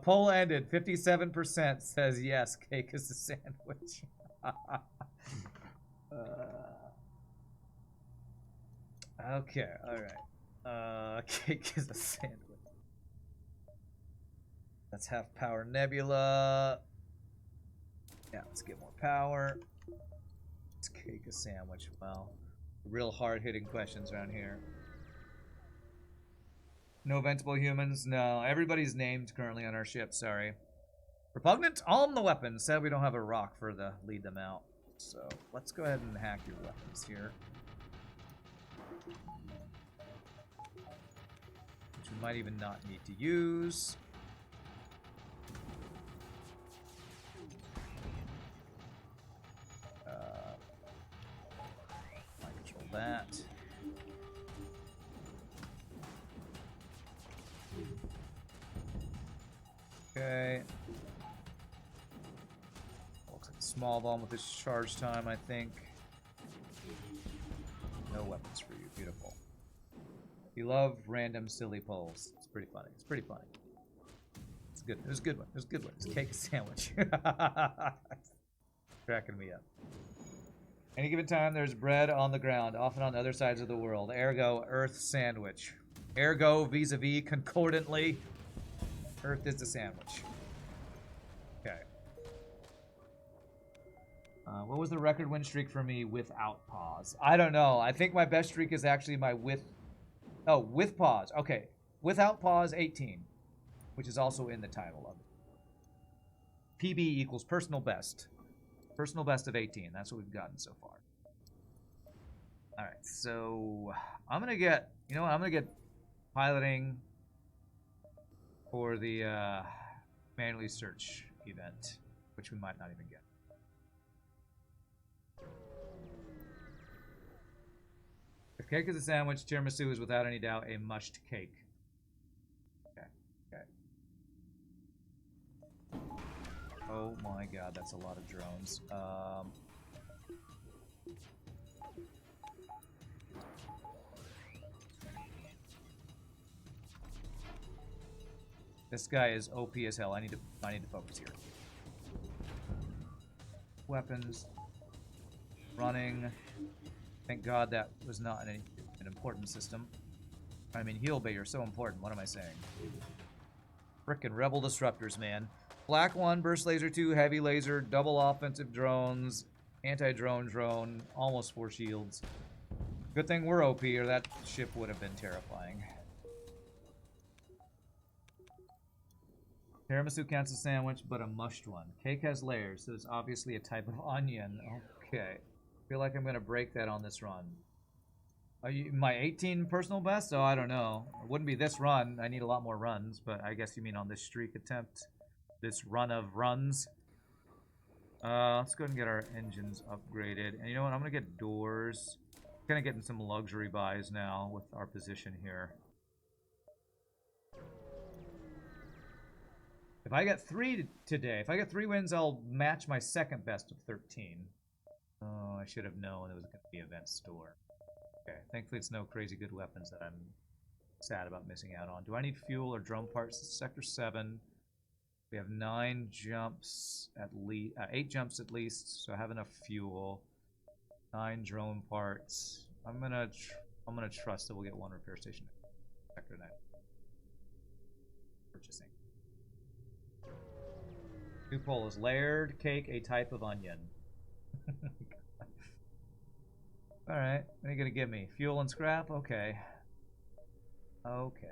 Poll ended. 57% says yes, cake is a sandwich. Okay, alright. Cake is a sandwich. Let's have power Nebula. Yeah, let's get more power. Let's cake a sandwich. Well, real hard-hitting questions around here. No ventable humans? No. Everybody's named currently on our ship, sorry. Repugnant on the weapons. Sad we don't have a rock for the lead them out. So, let's go ahead and hack your weapons here. Which we might even not need to use. That. Okay. Looks like a small bomb with this charge time, I think. No weapons for you. Beautiful. You love random silly polls. It's pretty funny. It's pretty funny. It's good. It was a good one. It was a good one. It's cake and sandwich. Cracking me up. Any given time, there's bread on the ground, often on other sides of the world. Ergo, Earth sandwich. Ergo, vis-a-vis, concordantly, Earth is a sandwich. Okay. What was the record win streak for me without pause? I don't know. I think my best streak is actually my with... Oh, with pause. Okay. Without pause, 18. Which is also in the title of it. PB equals personal best. Personal best of 18. That's what we've gotten so far. Alright, so... I'm gonna get... You know what? I'm gonna get piloting for the manually search event. Which we might not even get. Cake is a sandwich. Tiramisu is without any doubt a mushed cake. Okay. Okay. Oh my god, that's a lot of drones. This guy is OP as hell. I need to focus here. Weapons. Running. Thank God that was not an important system. I mean, Heal Bay, you're so important. What am I saying? Frickin' Rebel Disruptors, man. Black 1, Burst Laser 2, Heavy Laser, double offensive drones, anti-drone drone, almost 4 shields. Good thing we're OP, or that ship would have been terrifying. Tiramisu counts as a sandwich, but a mushed one. Cake has layers, so it's obviously a type of onion. Okay. I feel like I'm going to break that on this run. Are you, my 18 personal best? Oh, I don't know. It wouldn't be this run. I need a lot more runs, but I guess you mean on this streak attempt. This run of runs. Let's go ahead and get our engines upgraded. And you know what? I'm going to get doors. Kind of getting some luxury buys now with our position here. If I get 3 today, if I get 3 wins, I'll match my second best of 13. Oh, I should have known it was going to be event store. Okay, thankfully it's no crazy good weapons that I'm sad about missing out on. Do I need fuel or drone parts? This is Sector 7. We have 9 jumps at least, 8 jumps at least, so I have enough fuel. 9 drone parts. I'm gonna trust that we'll get 1 repair station. Sector 9. Purchasing. Two-pole is layered cake, a type of onion. Alright, what are you gonna give me? Fuel and scrap? Okay. Okay.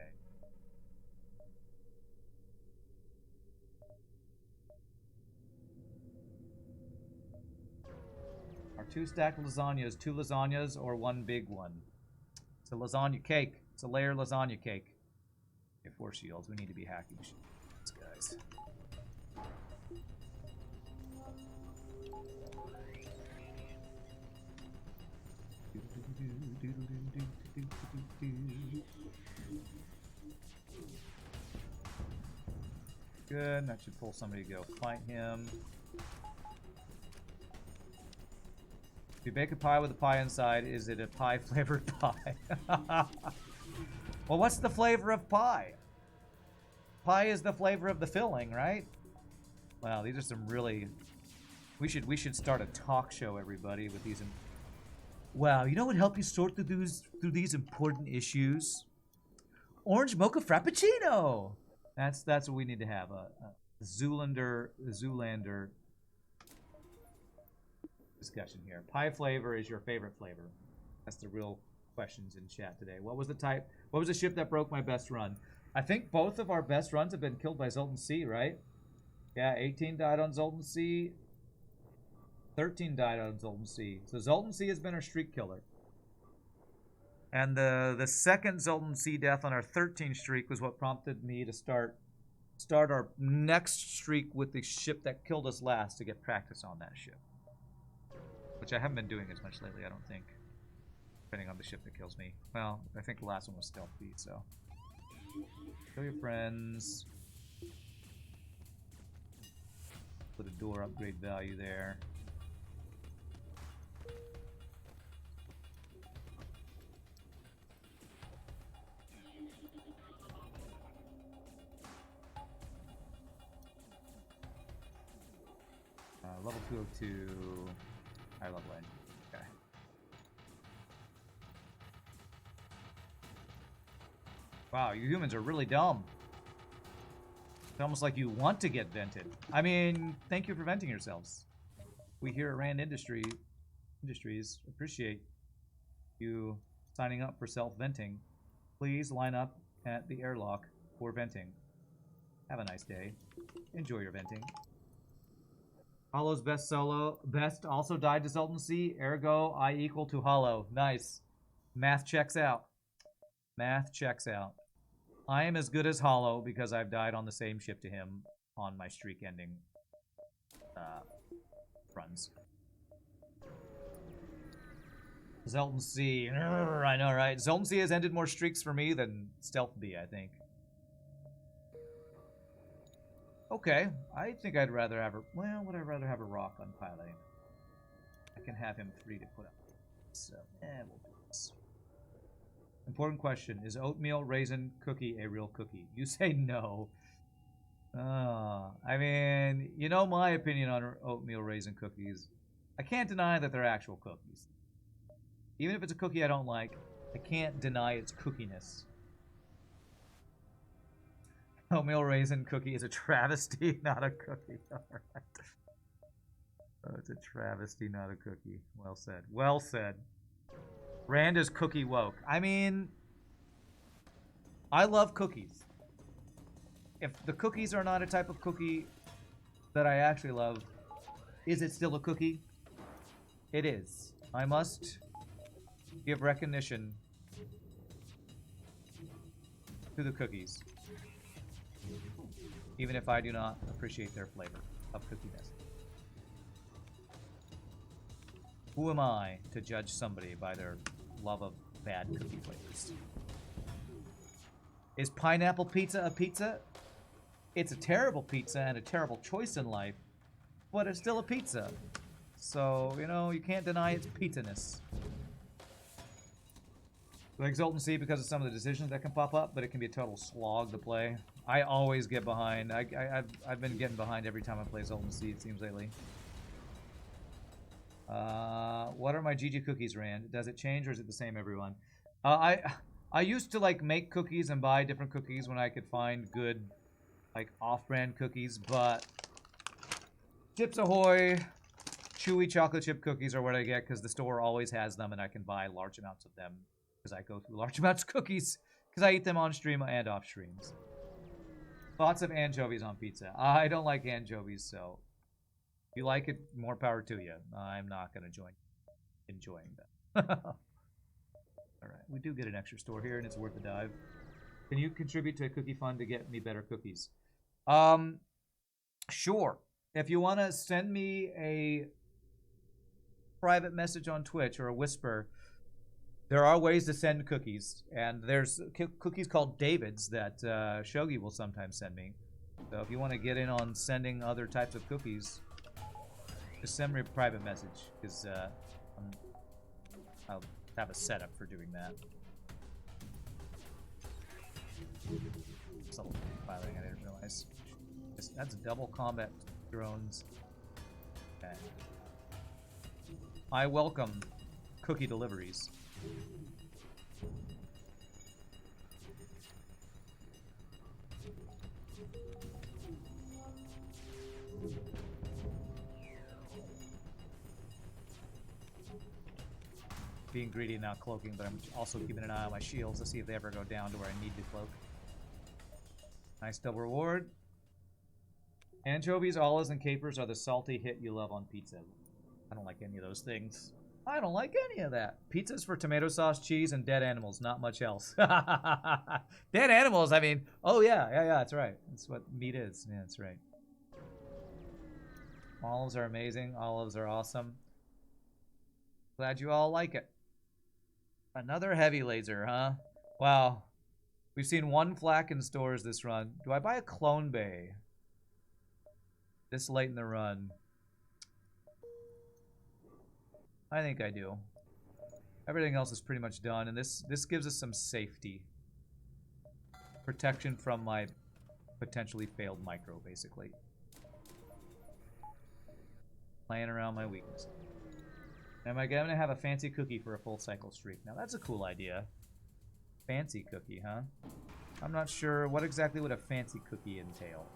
Our 2 stacked lasagnas, 2 lasagnas or 1 big one. It's a lasagna cake. It's a layer lasagna cake. Okay, 4 shields. We need to be hacking shields, guys. Good, that should pull somebody to go fight him. If you bake a pie with a pie inside, is it a pie-flavored pie? Well, what's the flavor of pie? Pie is the flavor of the filling, right? Wow, these are some really... We should start a talk show, everybody, with these... Wow, you know what would help you sort through these important issues? Orange mocha frappuccino! That's what we need to have. A Zoolander discussion here. Pie flavor is your favorite flavor. That's the real questions in chat today. What was the type? What was the ship that broke my best run? I think both of our best runs have been killed by Zoltan C, right? Yeah, 18 died on Zoltan C. 13 died on Zoltan C. So Zoltan C has been our streak killer. And the second Zoltan C death on our 13 streak was what prompted me to start our next streak with the ship that killed us last to get practice on that ship. Which I haven't been doing as much lately, I don't think. Depending on the ship that kills me. Well, I think the last one was Stealth B, so. Kill your friends. Put a door upgrade value there. Level 202, high level end. Okay. Wow, you humans are really dumb. It's almost like you want to get vented. I mean, thank you for venting yourselves. We here at Rand Industries appreciate you signing up for self-venting. Please line up at the airlock for venting. Have a nice day. Enjoy your venting. Hollow's best also died to Zoltan C. Ergo, I equal to Hollow. Nice. Math checks out. Math checks out. I am as good as Hollow because I've died on the same ship to him on my streak ending runs. Zoltan C. I know, right? Zoltan C has ended more streaks for me than Stealth B, I think. Okay, I think I'd rather have a... Well, would I rather have a rock on piloting? I can have him free to put up. So, we'll do this. Important question. Is oatmeal raisin cookie a real cookie? You say no. I mean, you know my opinion on oatmeal raisin cookies. I can't deny that they're actual cookies. Even if it's a cookie I don't like, I can't deny its cookiness. Oatmeal raisin cookie is a travesty, not a cookie. Alright. Oh, it's a travesty, not a cookie. Well said. Well said. Rand is cookie woke. I mean, I love cookies. If the cookies are not a type of cookie that I actually love, is it still a cookie? It is. I must give recognition to the cookies, even if I do not appreciate their flavor of cookiness. Who am I to judge somebody by their love of bad cookie flavors? Is pineapple pizza a pizza? It's a terrible pizza and a terrible choice in life, but it's still a pizza. So, you know, you can't deny its pizza-ness. Like Zoltan C because of some of the decisions that can pop up, but it can be a total slog to play. I always get behind. I've been getting behind every time I play Zoltan C, it seems lately. What are my GG cookies, Rand? Does it change or is it the same, everyone? I used to like make cookies and buy different cookies when I could find good like off-brand cookies, but Chips Ahoy, chewy chocolate chip cookies are what I get because the store always has them and I can buy large amounts of them because I go through large amounts of cookies because I eat them on stream and off streams. Thoughts of anchovies on pizza? I don't like anchovies, so if you like it, more power to you. I'm not going to join enjoying them. Alright, we do get an extra store here and it's worth a dive. Can you contribute to a cookie fund to get me better cookies? Sure. If you want to send me a private message on Twitch or a whisper, there are ways to send cookies. And there's cookies called David's that Shogi will sometimes send me. So if you want to get in on sending other types of cookies, just send me a private message, because I'll have a setup for doing that. Subtle filing, I didn't realize. That's double combat drones. Okay. I welcome cookie deliveries. Being greedy and not cloaking, but I'm also keeping an eye on my shields to see if they ever go down to where I need to cloak. Nice double reward. Anchovies, olives, and capers are the salty hit you love on pizza. I don't like any of those things. I don't like any of that. Pizza's for tomato sauce, cheese, and dead animals, not much else. Dead animals, I mean, oh yeah, that's right. That's what meat is. Yeah, that's right. Olives are amazing. Olives are awesome. Glad you all like it. Another heavy laser, huh? Wow. We've seen one flak in stores this run. Do I buy a clone bay this late in the run? I think I do. Everything else is pretty much done, and this gives us some safety. Protection from my potentially failed micro, basically. Playing around my weakness. Am I going to have a fancy cookie for a full cycle streak? Now that's a cool idea. Fancy cookie, huh? I'm not sure what exactly would a fancy cookie entail.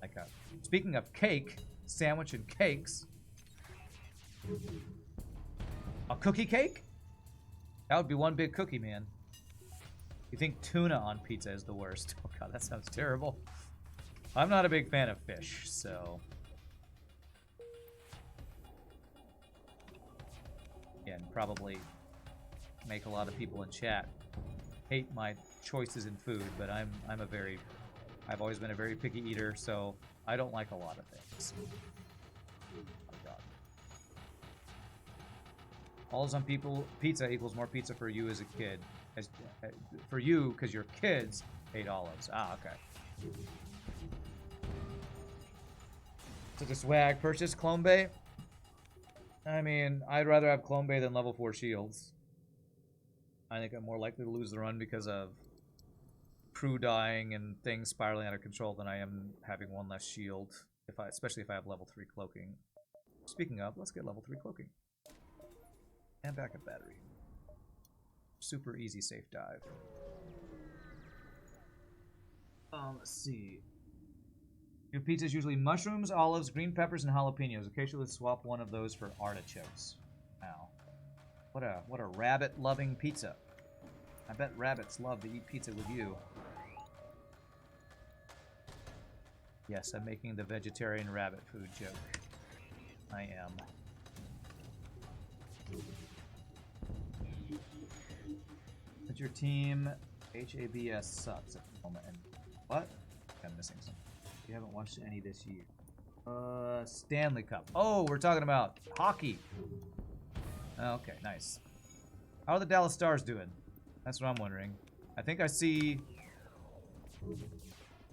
Like a... Speaking of cake, sandwich and cakes. A cookie cake? That would be one big cookie, man. You think tuna on pizza is the worst? Oh god, that sounds terrible. I'm not a big fan of fish, so... Again, probably make a lot of people in chat hate my choices in food, but I've always been a very picky eater, so I don't like a lot of things. All on people pizza equals more pizza for you as a kid. For you, because your kids ate olives. Ah, okay. So the swag purchase Clone Bay? I mean, I'd rather have Clone Bay than level 4 shields. I think I'm more likely to lose the run because of crew dying and things spiraling out of control than I am having one less shield, especially if I have level 3 cloaking. Speaking of, let's get level 3 cloaking. And backup battery. Super easy safe dive. Let's see. Your pizza is usually mushrooms, olives, green peppers, and jalapenos. Occasionally swap one of those for artichokes. Wow. What a rabbit-loving pizza. I bet rabbits love to eat pizza with you. Yes, I'm making the vegetarian rabbit food joke. I am. But your team, HABS sucks at the moment. And what? I'm missing something. You haven't watched any this year. Stanley Cup. Oh, we're talking about hockey. Okay, nice. How are the Dallas Stars doing? That's what I'm wondering. I think I see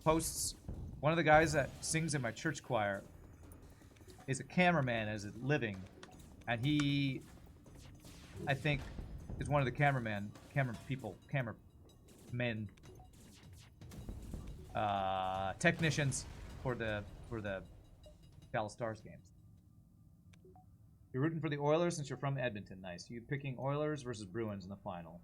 posts. One of the guys that sings in my church choir is a cameraman as a living, and he, I think, is one of the cameramen technicians for the Dallas Stars games. You're rooting for the Oilers since you're from Edmonton. Nice. You picking Oilers versus Bruins in the final.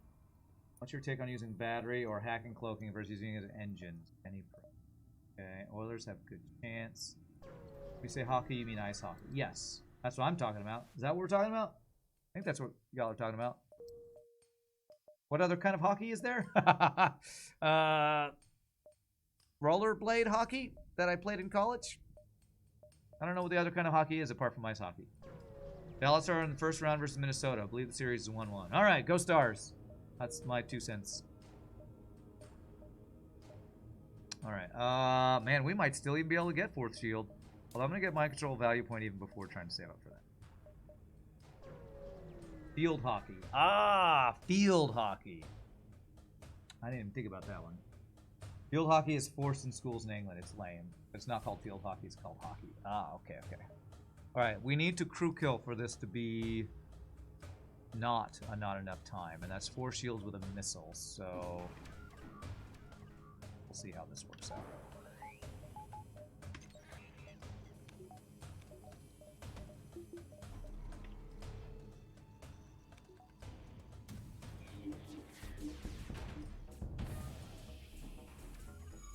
What's your take on using battery or hacking cloaking versus using it as an engine? Okay, Oilers have good chance. If you say hockey, you mean ice hockey. Yes, that's what I'm talking about. Is that what we're talking about? I think that's what y'all are talking about. What other kind of hockey is there? Rollerblade hockey that I played in college? I don't know what the other kind of hockey is apart from ice hockey. Dallas are in the first round versus Minnesota. I believe the series is 1-1. All right, go Stars. That's my 2 cents. All right. Man, we might still even be able to get 4th shield. Well, I'm going to get my control value point even before trying to save up for that. Field hockey. Ah, field hockey. I didn't even think about that one. Field hockey is forced in schools in England. It's lame. It's not called field hockey. It's called hockey. Ah, okay, okay. All right, we need to crew kill for this to be not enough time, and that's 4 shields with a missile, so we'll see how this works out.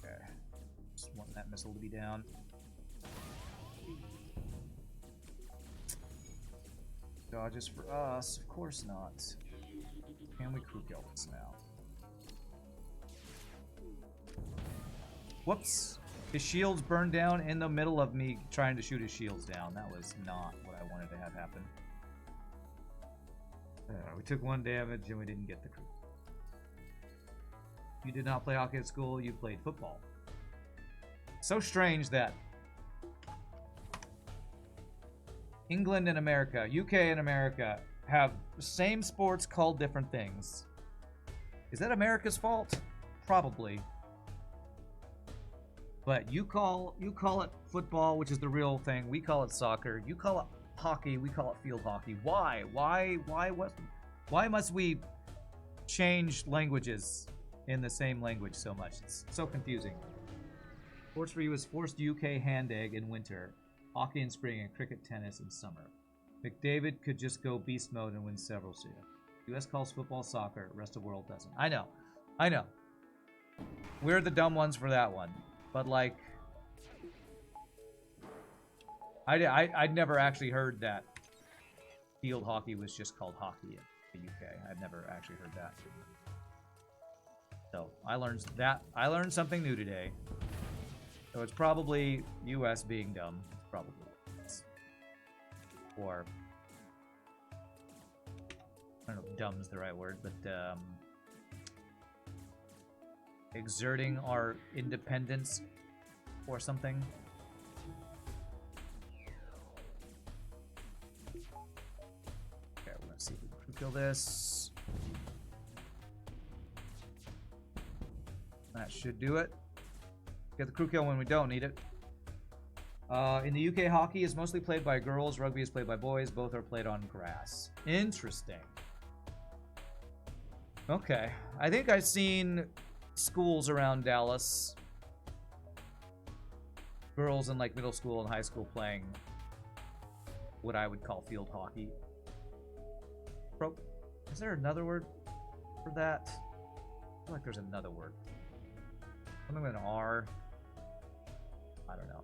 Okay, just want that missile to be down. Dodges for us? Of course not. Can we crew kill this now? Whoops! His shields burned down in the middle of me trying to shoot his shields down. That was not what I wanted to have happen. We took 1 damage and we didn't get the crew. You did not play hockey at school, you played football. So strange that England and America, UK and America have the same sports called different things. Is that America's fault? Probably. But you call it football, which is the real thing. We call it soccer. You call it hockey. We call it field hockey. Why? Why must we change languages in the same language so much? It's so confusing. Sports for you is forced UK hand egg in winter, hockey in spring, and cricket tennis in summer. McDavid could just go beast mode and win several series. US calls football soccer, rest of the world doesn't. I know. We're the dumb ones for that one. But like, I'd never actually heard that field hockey was just called hockey in the UK. I've never actually heard that. So I learned something new today. So it's probably US being dumb. Probably. Or I don't know if dumb's the right word, but exerting our independence or something. Okay, we're gonna see if we can kill this. That should do it. Get the crew kill when we don't need it. In the UK, hockey is mostly played by girls. Rugby is played by boys. Both are played on grass. Interesting. Okay. I think I've seen schools around Dallas. Girls in like middle school and high school playing what I would call field hockey. Bro, is there another word for that? I feel like there's another word. Something with an R. I don't know.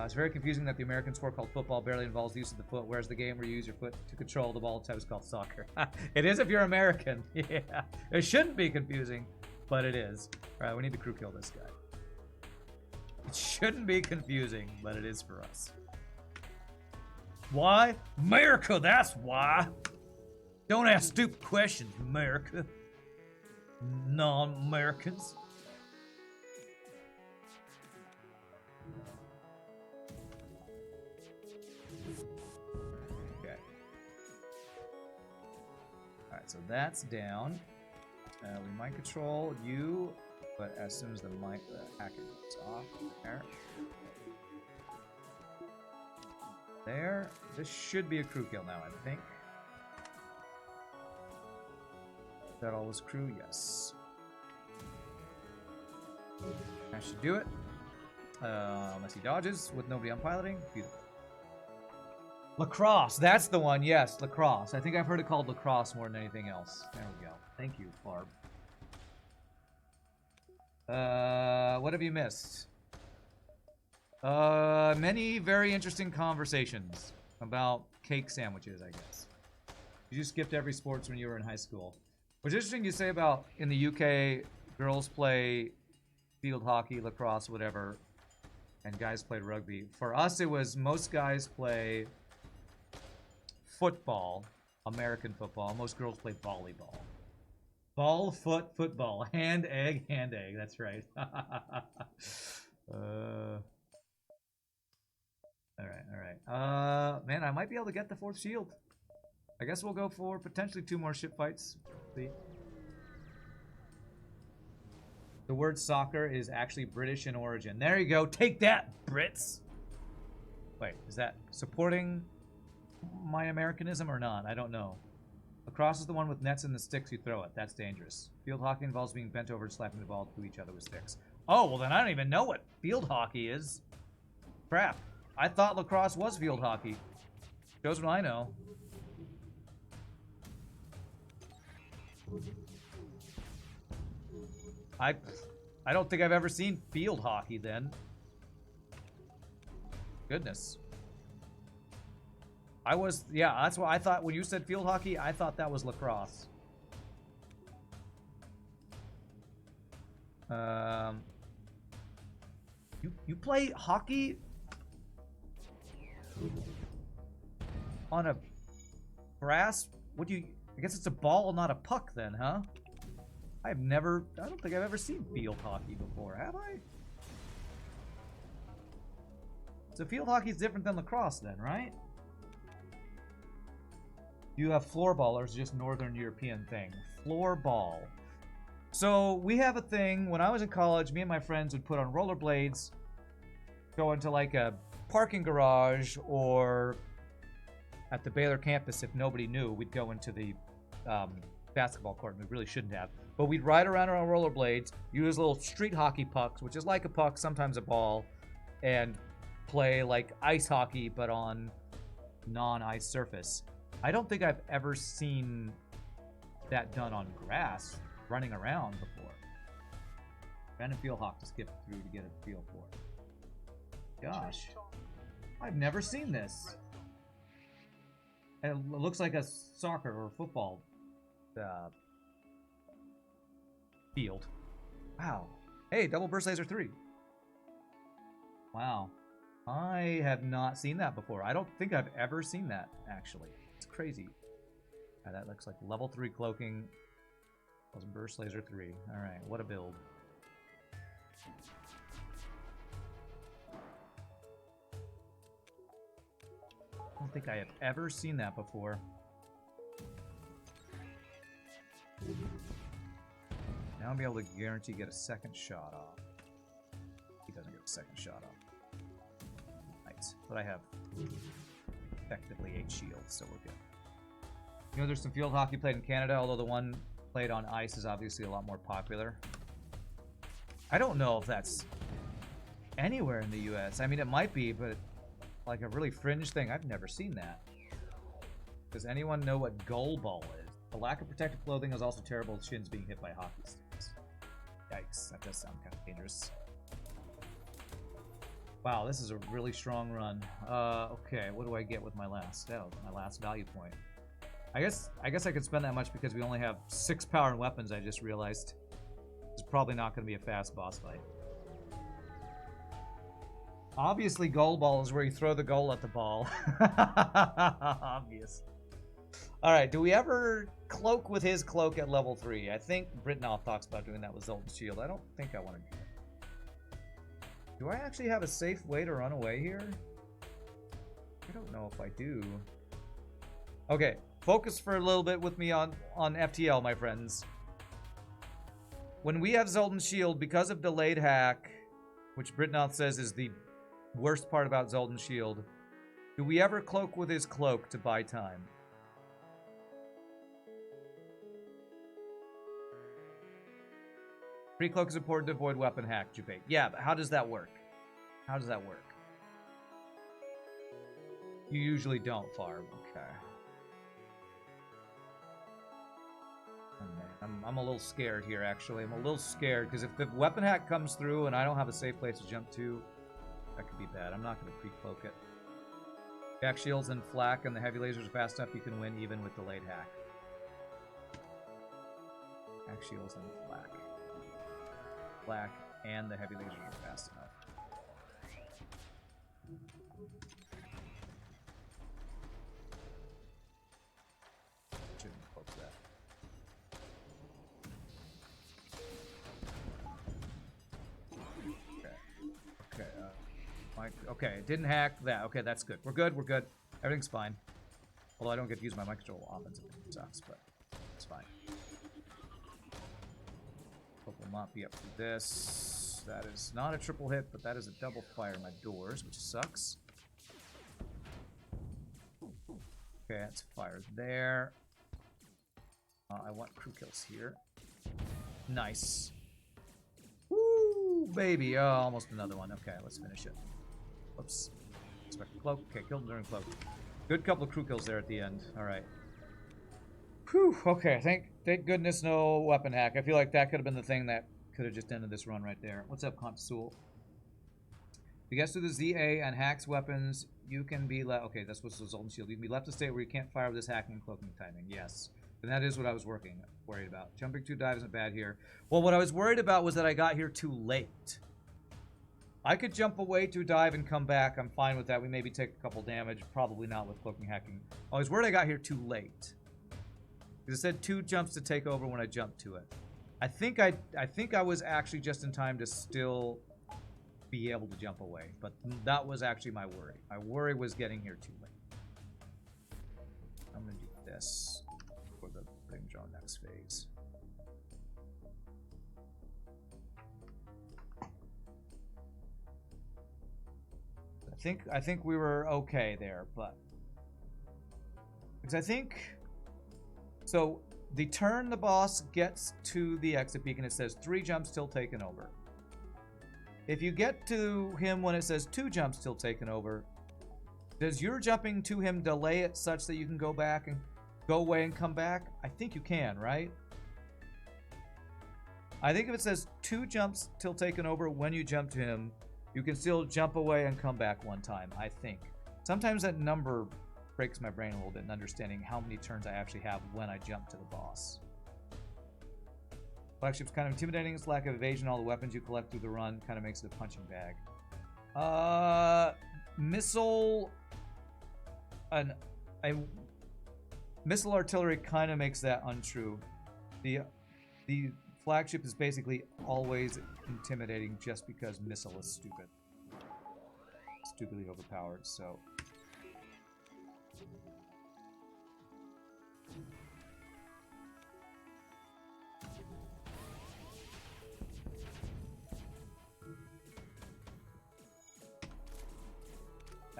It's very confusing that the American sport called football barely involves the use of the foot, whereas the game where you use your foot to control the ball is called soccer. It is if you're American. Yeah. It shouldn't be confusing, but it is. All right, we need to crew kill this guy. It shouldn't be confusing, but it is for us. Why? America, that's why. Don't ask stupid questions, America. Non-Americans. Okay. Alright, so that's down. We might control you, but as soon as the hacker gets off, there. This should be a crew kill now, I think. Is that all was crew? Yes. That should do it. Unless he dodges with nobody on piloting. Beautiful. Lacrosse. That's the one. Yes, lacrosse. I think I've heard it called lacrosse more than anything else. There we go. Thank you, Barb. What have you missed? Many very interesting conversations about cake sandwiches, I guess. You skipped every sports when you were in high school. What's interesting you say about in the UK, girls play field hockey, lacrosse, whatever, and guys play rugby. For us, it was most guys play football, American football. Most girls play volleyball. Ball, foot, football. Hand, egg, that's right. Alright. Man, I might be able to get the 4th shield. I guess we'll go for potentially 2 more ship fights. See? The word soccer is actually British in origin. There you go. Take that, Brits! Wait, is that supporting my Americanism or not? I don't know. Lacrosse is the one with nets and the sticks you throw it. That's dangerous. Field hockey involves being bent over and slapping the ball to each other with sticks. Oh, well then I don't even know what field hockey is. Crap. I thought lacrosse was field hockey. Shows what I know. I don't think I've ever seen field hockey then. Goodness. Yeah, that's what I thought when you said field hockey, I thought that was lacrosse. You play hockey on a grass? I guess it's a ball, not a puck then, huh? I don't think I've ever seen field hockey before, have I? So field hockey is different than lacrosse then, right? You have floorball, or is it just Northern European thing? Floorball. So we have a thing, when I was in college, me and my friends would put on rollerblades, go into like a parking garage, or at the Baylor campus, if nobody knew, we'd go into the basketball court, and we really shouldn't have. But we'd ride around on rollerblades, use little street hockey pucks, which is like a puck, sometimes a ball, and play like ice hockey, but on non-ice surface. I don't think I've ever seen that done on grass, running around before. Random field hawk to skip through to get a feel for it. Gosh, I've never seen this. And it looks like a soccer or football field. Wow. Hey, double burst laser 3. Wow. I have not seen that before. I don't think I've ever seen that, actually. It's crazy. That looks like level 3 cloaking. Burst laser 3. Alright, what a build. I don't think I have ever seen that before. gonna be able to guarantee get a second shot off. He doesn't get a second shot off. Nice. But I have effectively 8 shields, so we're good. You know, there's some field hockey played in Canada, although the one played on ice is obviously a lot more popular. I don't know if that's anywhere in the US. I mean, it might be, but like a really fringe thing. I've never seen that. Does anyone know what goalball is? The lack of protective clothing is also terrible. Shins being hit by hockey sticks. Yikes, that does sound kind of dangerous. Wow, this is a really strong run. Okay, what do I get with my last? Oh, my last value point. I guess I could spend that much because we only have 6 power and weapons. I just realized it's probably not going to be a fast boss fight. Obviously, goal ball is where you throw the goal at the ball. Obvious. All right, do we ever cloak with his cloak at level 3? I think Britnoff talks about doing that with Zoltan's shield. I don't think I want to do it. Do I actually have a safe way to run away here? I don't know if I do. Okay, focus for a little bit with me on FTL, my friends. When we have Zoltan's shield, because of delayed hack, which Britnoff says is the worst part about Zoltan's shield, do we ever cloak with his cloak to buy time? Free cloak is important to avoid weapon hack, Jubei. Yeah, but how does that work? How does that work? You usually don't, Farb. Okay. I'm a little scared here, actually. I'm a little scared, because if the weapon hack comes through and I don't have a safe place to jump to, that could be bad. I'm not going to pre-cloak it. Back shields and flak and the heavy lasers are fast enough you can win even with delayed hack. Back shields and flak. Flak and the heavy lasers are fast enough. Shouldn't cloak that. Okay, it didn't hack that. Okay, that's good. We're good, we're good. Everything's fine. Although I don't get to use my mic control offensively. It sucks, but it's fine. Hope will not be up for this. That is not a triple hit, but that is a double fire in my doors, which sucks. Okay, that's fire there. I want crew kills here. Nice. Woo, baby. Oh, almost another one. Okay, let's finish it. Whoops. Expect cloak. Okay, killed him during cloak. Good couple of crew kills there at the end. Alright. Whew. Okay, thank goodness no weapon hack. I feel like that could have been the thing that could have just ended this run right there. What's up, Consul? If you get to the ZA and hacks weapons, you can be left. Okay, that's what's the Zoltan shield. You can be left to state where you can't fire with this hacking and cloaking timing. Yes. And that is what I was worried about. Jumping to dive isn't bad here. Well, what I was worried about was that I got here too late. I could jump away to dive and come back. I'm fine with that. We maybe take a couple damage. Probably not with cloaking hacking. I was worried I got here too late. Because it said 2 jumps to take over when I jumped to it. I think I was actually just in time to still be able to jump away. But that was actually my worry. My worry was getting here too late. I'm going to do this for the thing draw next phase. I think we were okay there, but because I think so the turn the boss gets to the exit beacon, it says 3 jumps till taken over. If you get to him when it says 2 jumps till taken over, does your jumping to him delay it such that you can go back and go away and come back? I think you can, right? I think if it says 2 jumps till taken over when you jump to him, you can still jump away and come back 1 time, I think. Sometimes that number breaks my brain a little bit in understanding how many turns I actually have when I jump to the boss. Flagship's kind of intimidating. Its lack of evasion, all the weapons you collect through the run kind of makes it a punching bag. Missile artillery kind of makes that untrue. The flagship is basically always intimidating just because missile is stupid. Stupidly overpowered, so.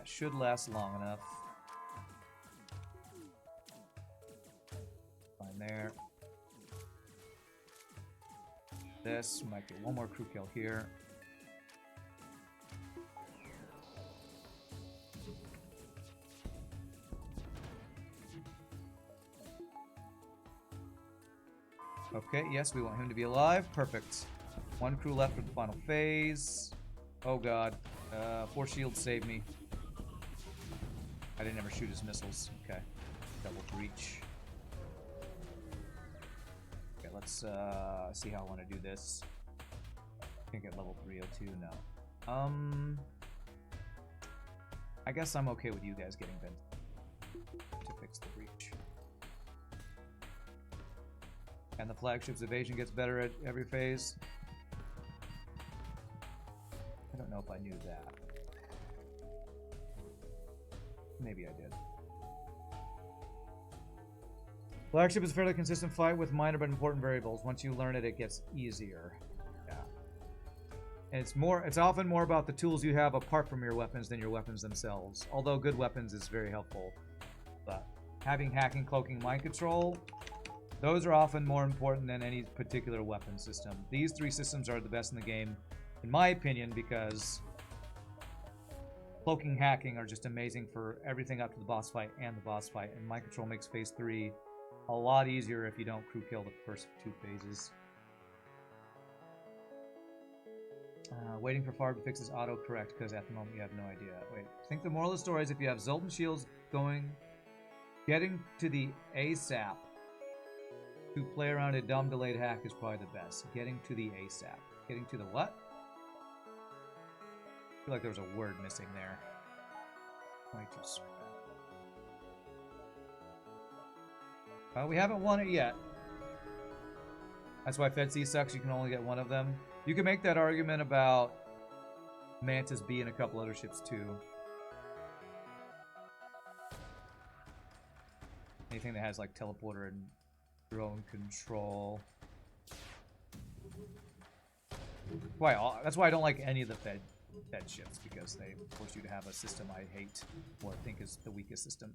That should last long enough. Fine there. This might get one more crew kill here. Okay, yes, we want him to be alive. Perfect. One crew left for the final phase. Oh god. 4 shields saved me. I didn't ever shoot his missiles. Okay. Double breach. Okay, let's see how I want to do this. Can't get level 302, no. I guess I'm okay with you guys getting bent to fix the breach. And the flagship's evasion gets better at every phase. I don't know if I knew that. Maybe I did. Flagship is a fairly consistent fight with minor but important variables. Once you learn it, it gets easier. Yeah. And it's often more about the tools you have apart from your weapons than your weapons themselves. Although good weapons is very helpful. But having hacking, cloaking, mind control, those are often more important than any particular weapon system. These 3 systems are the best in the game, in my opinion, because cloaking, hacking are just amazing for everything up to the boss fight and the boss fight, and mind control makes phase 3 a lot easier if you don't crew kill the first 2 phases. Waiting for Farb to fix his autocorrect, because at the moment you have no idea. Wait, I think the moral of the story is if you have Zoltan shields getting to the ASAP to play around a dumb delayed hack is probably the best. Getting to the ASAP. Getting to the what? I feel like there was a word missing there. 22 scrap. We haven't won it yet. That's why Fed C sucks. You can only get one of them. You can make that argument about Mantis B and a couple other ships too. Anything that has like teleporter and drone control. That's why I don't like any of the Fed ships, because they force you to have a system I hate or think is the weakest system.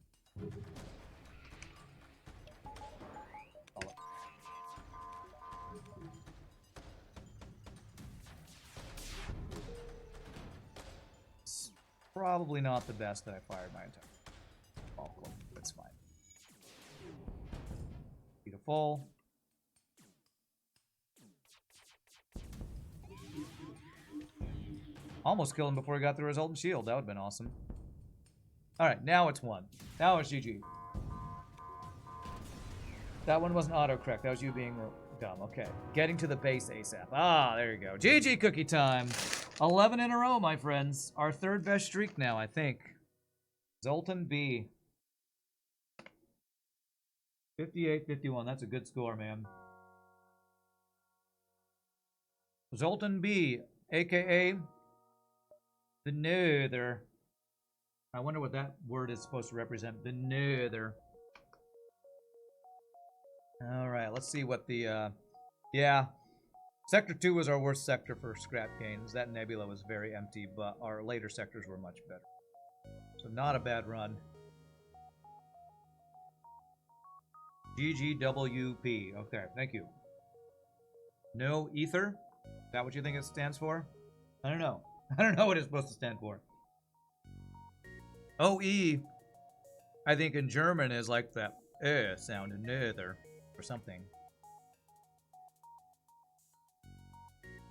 It's probably not the best that I fired my entire ball club. That's fine. Beautiful. Almost killed him before he got the resultant shield. That would have been awesome. Alright, now it's 1. Now it's GG. That one wasn't autocorrect. That was you being dumb. Okay. Getting to the base ASAP. Ah, there you go. GG cookie time. 11 in a row, my friends. Our 3rd best streak now, I think. Zoltan B. 58-51. That's a good score, man. Zoltan B, a.k.a. the Nether. I wonder what that word is supposed to represent. The Nether. Alright, let's see what the, yeah. Sector 2 was our worst sector for scrap gains. That nebula was very empty, but our later sectors were much better. So not a bad run. GGWP. Okay, thank you. No ether? Is that what you think it stands for? I don't know. I don't know what it's supposed to stand for. OE, I think in German is like that sound in nether or something.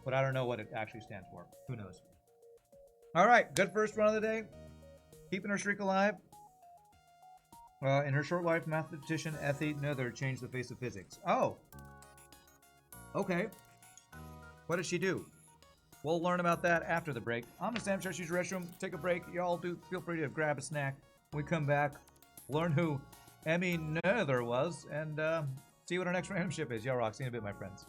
But I don't know what it actually stands for. Who knows? Alright, good first run of the day. Keeping her streak alive. In her short life, mathematician Effie Nether changed the face of physics. Oh. Okay. What did she do? We'll learn about that after the break. I'm gonna stand up, use the restroom, take a break. Y'all do feel free to grab a snack. When we come back, learn who Emmy Nether was, and see what our next random ship is. Y'all rock. See you in a bit, my friends.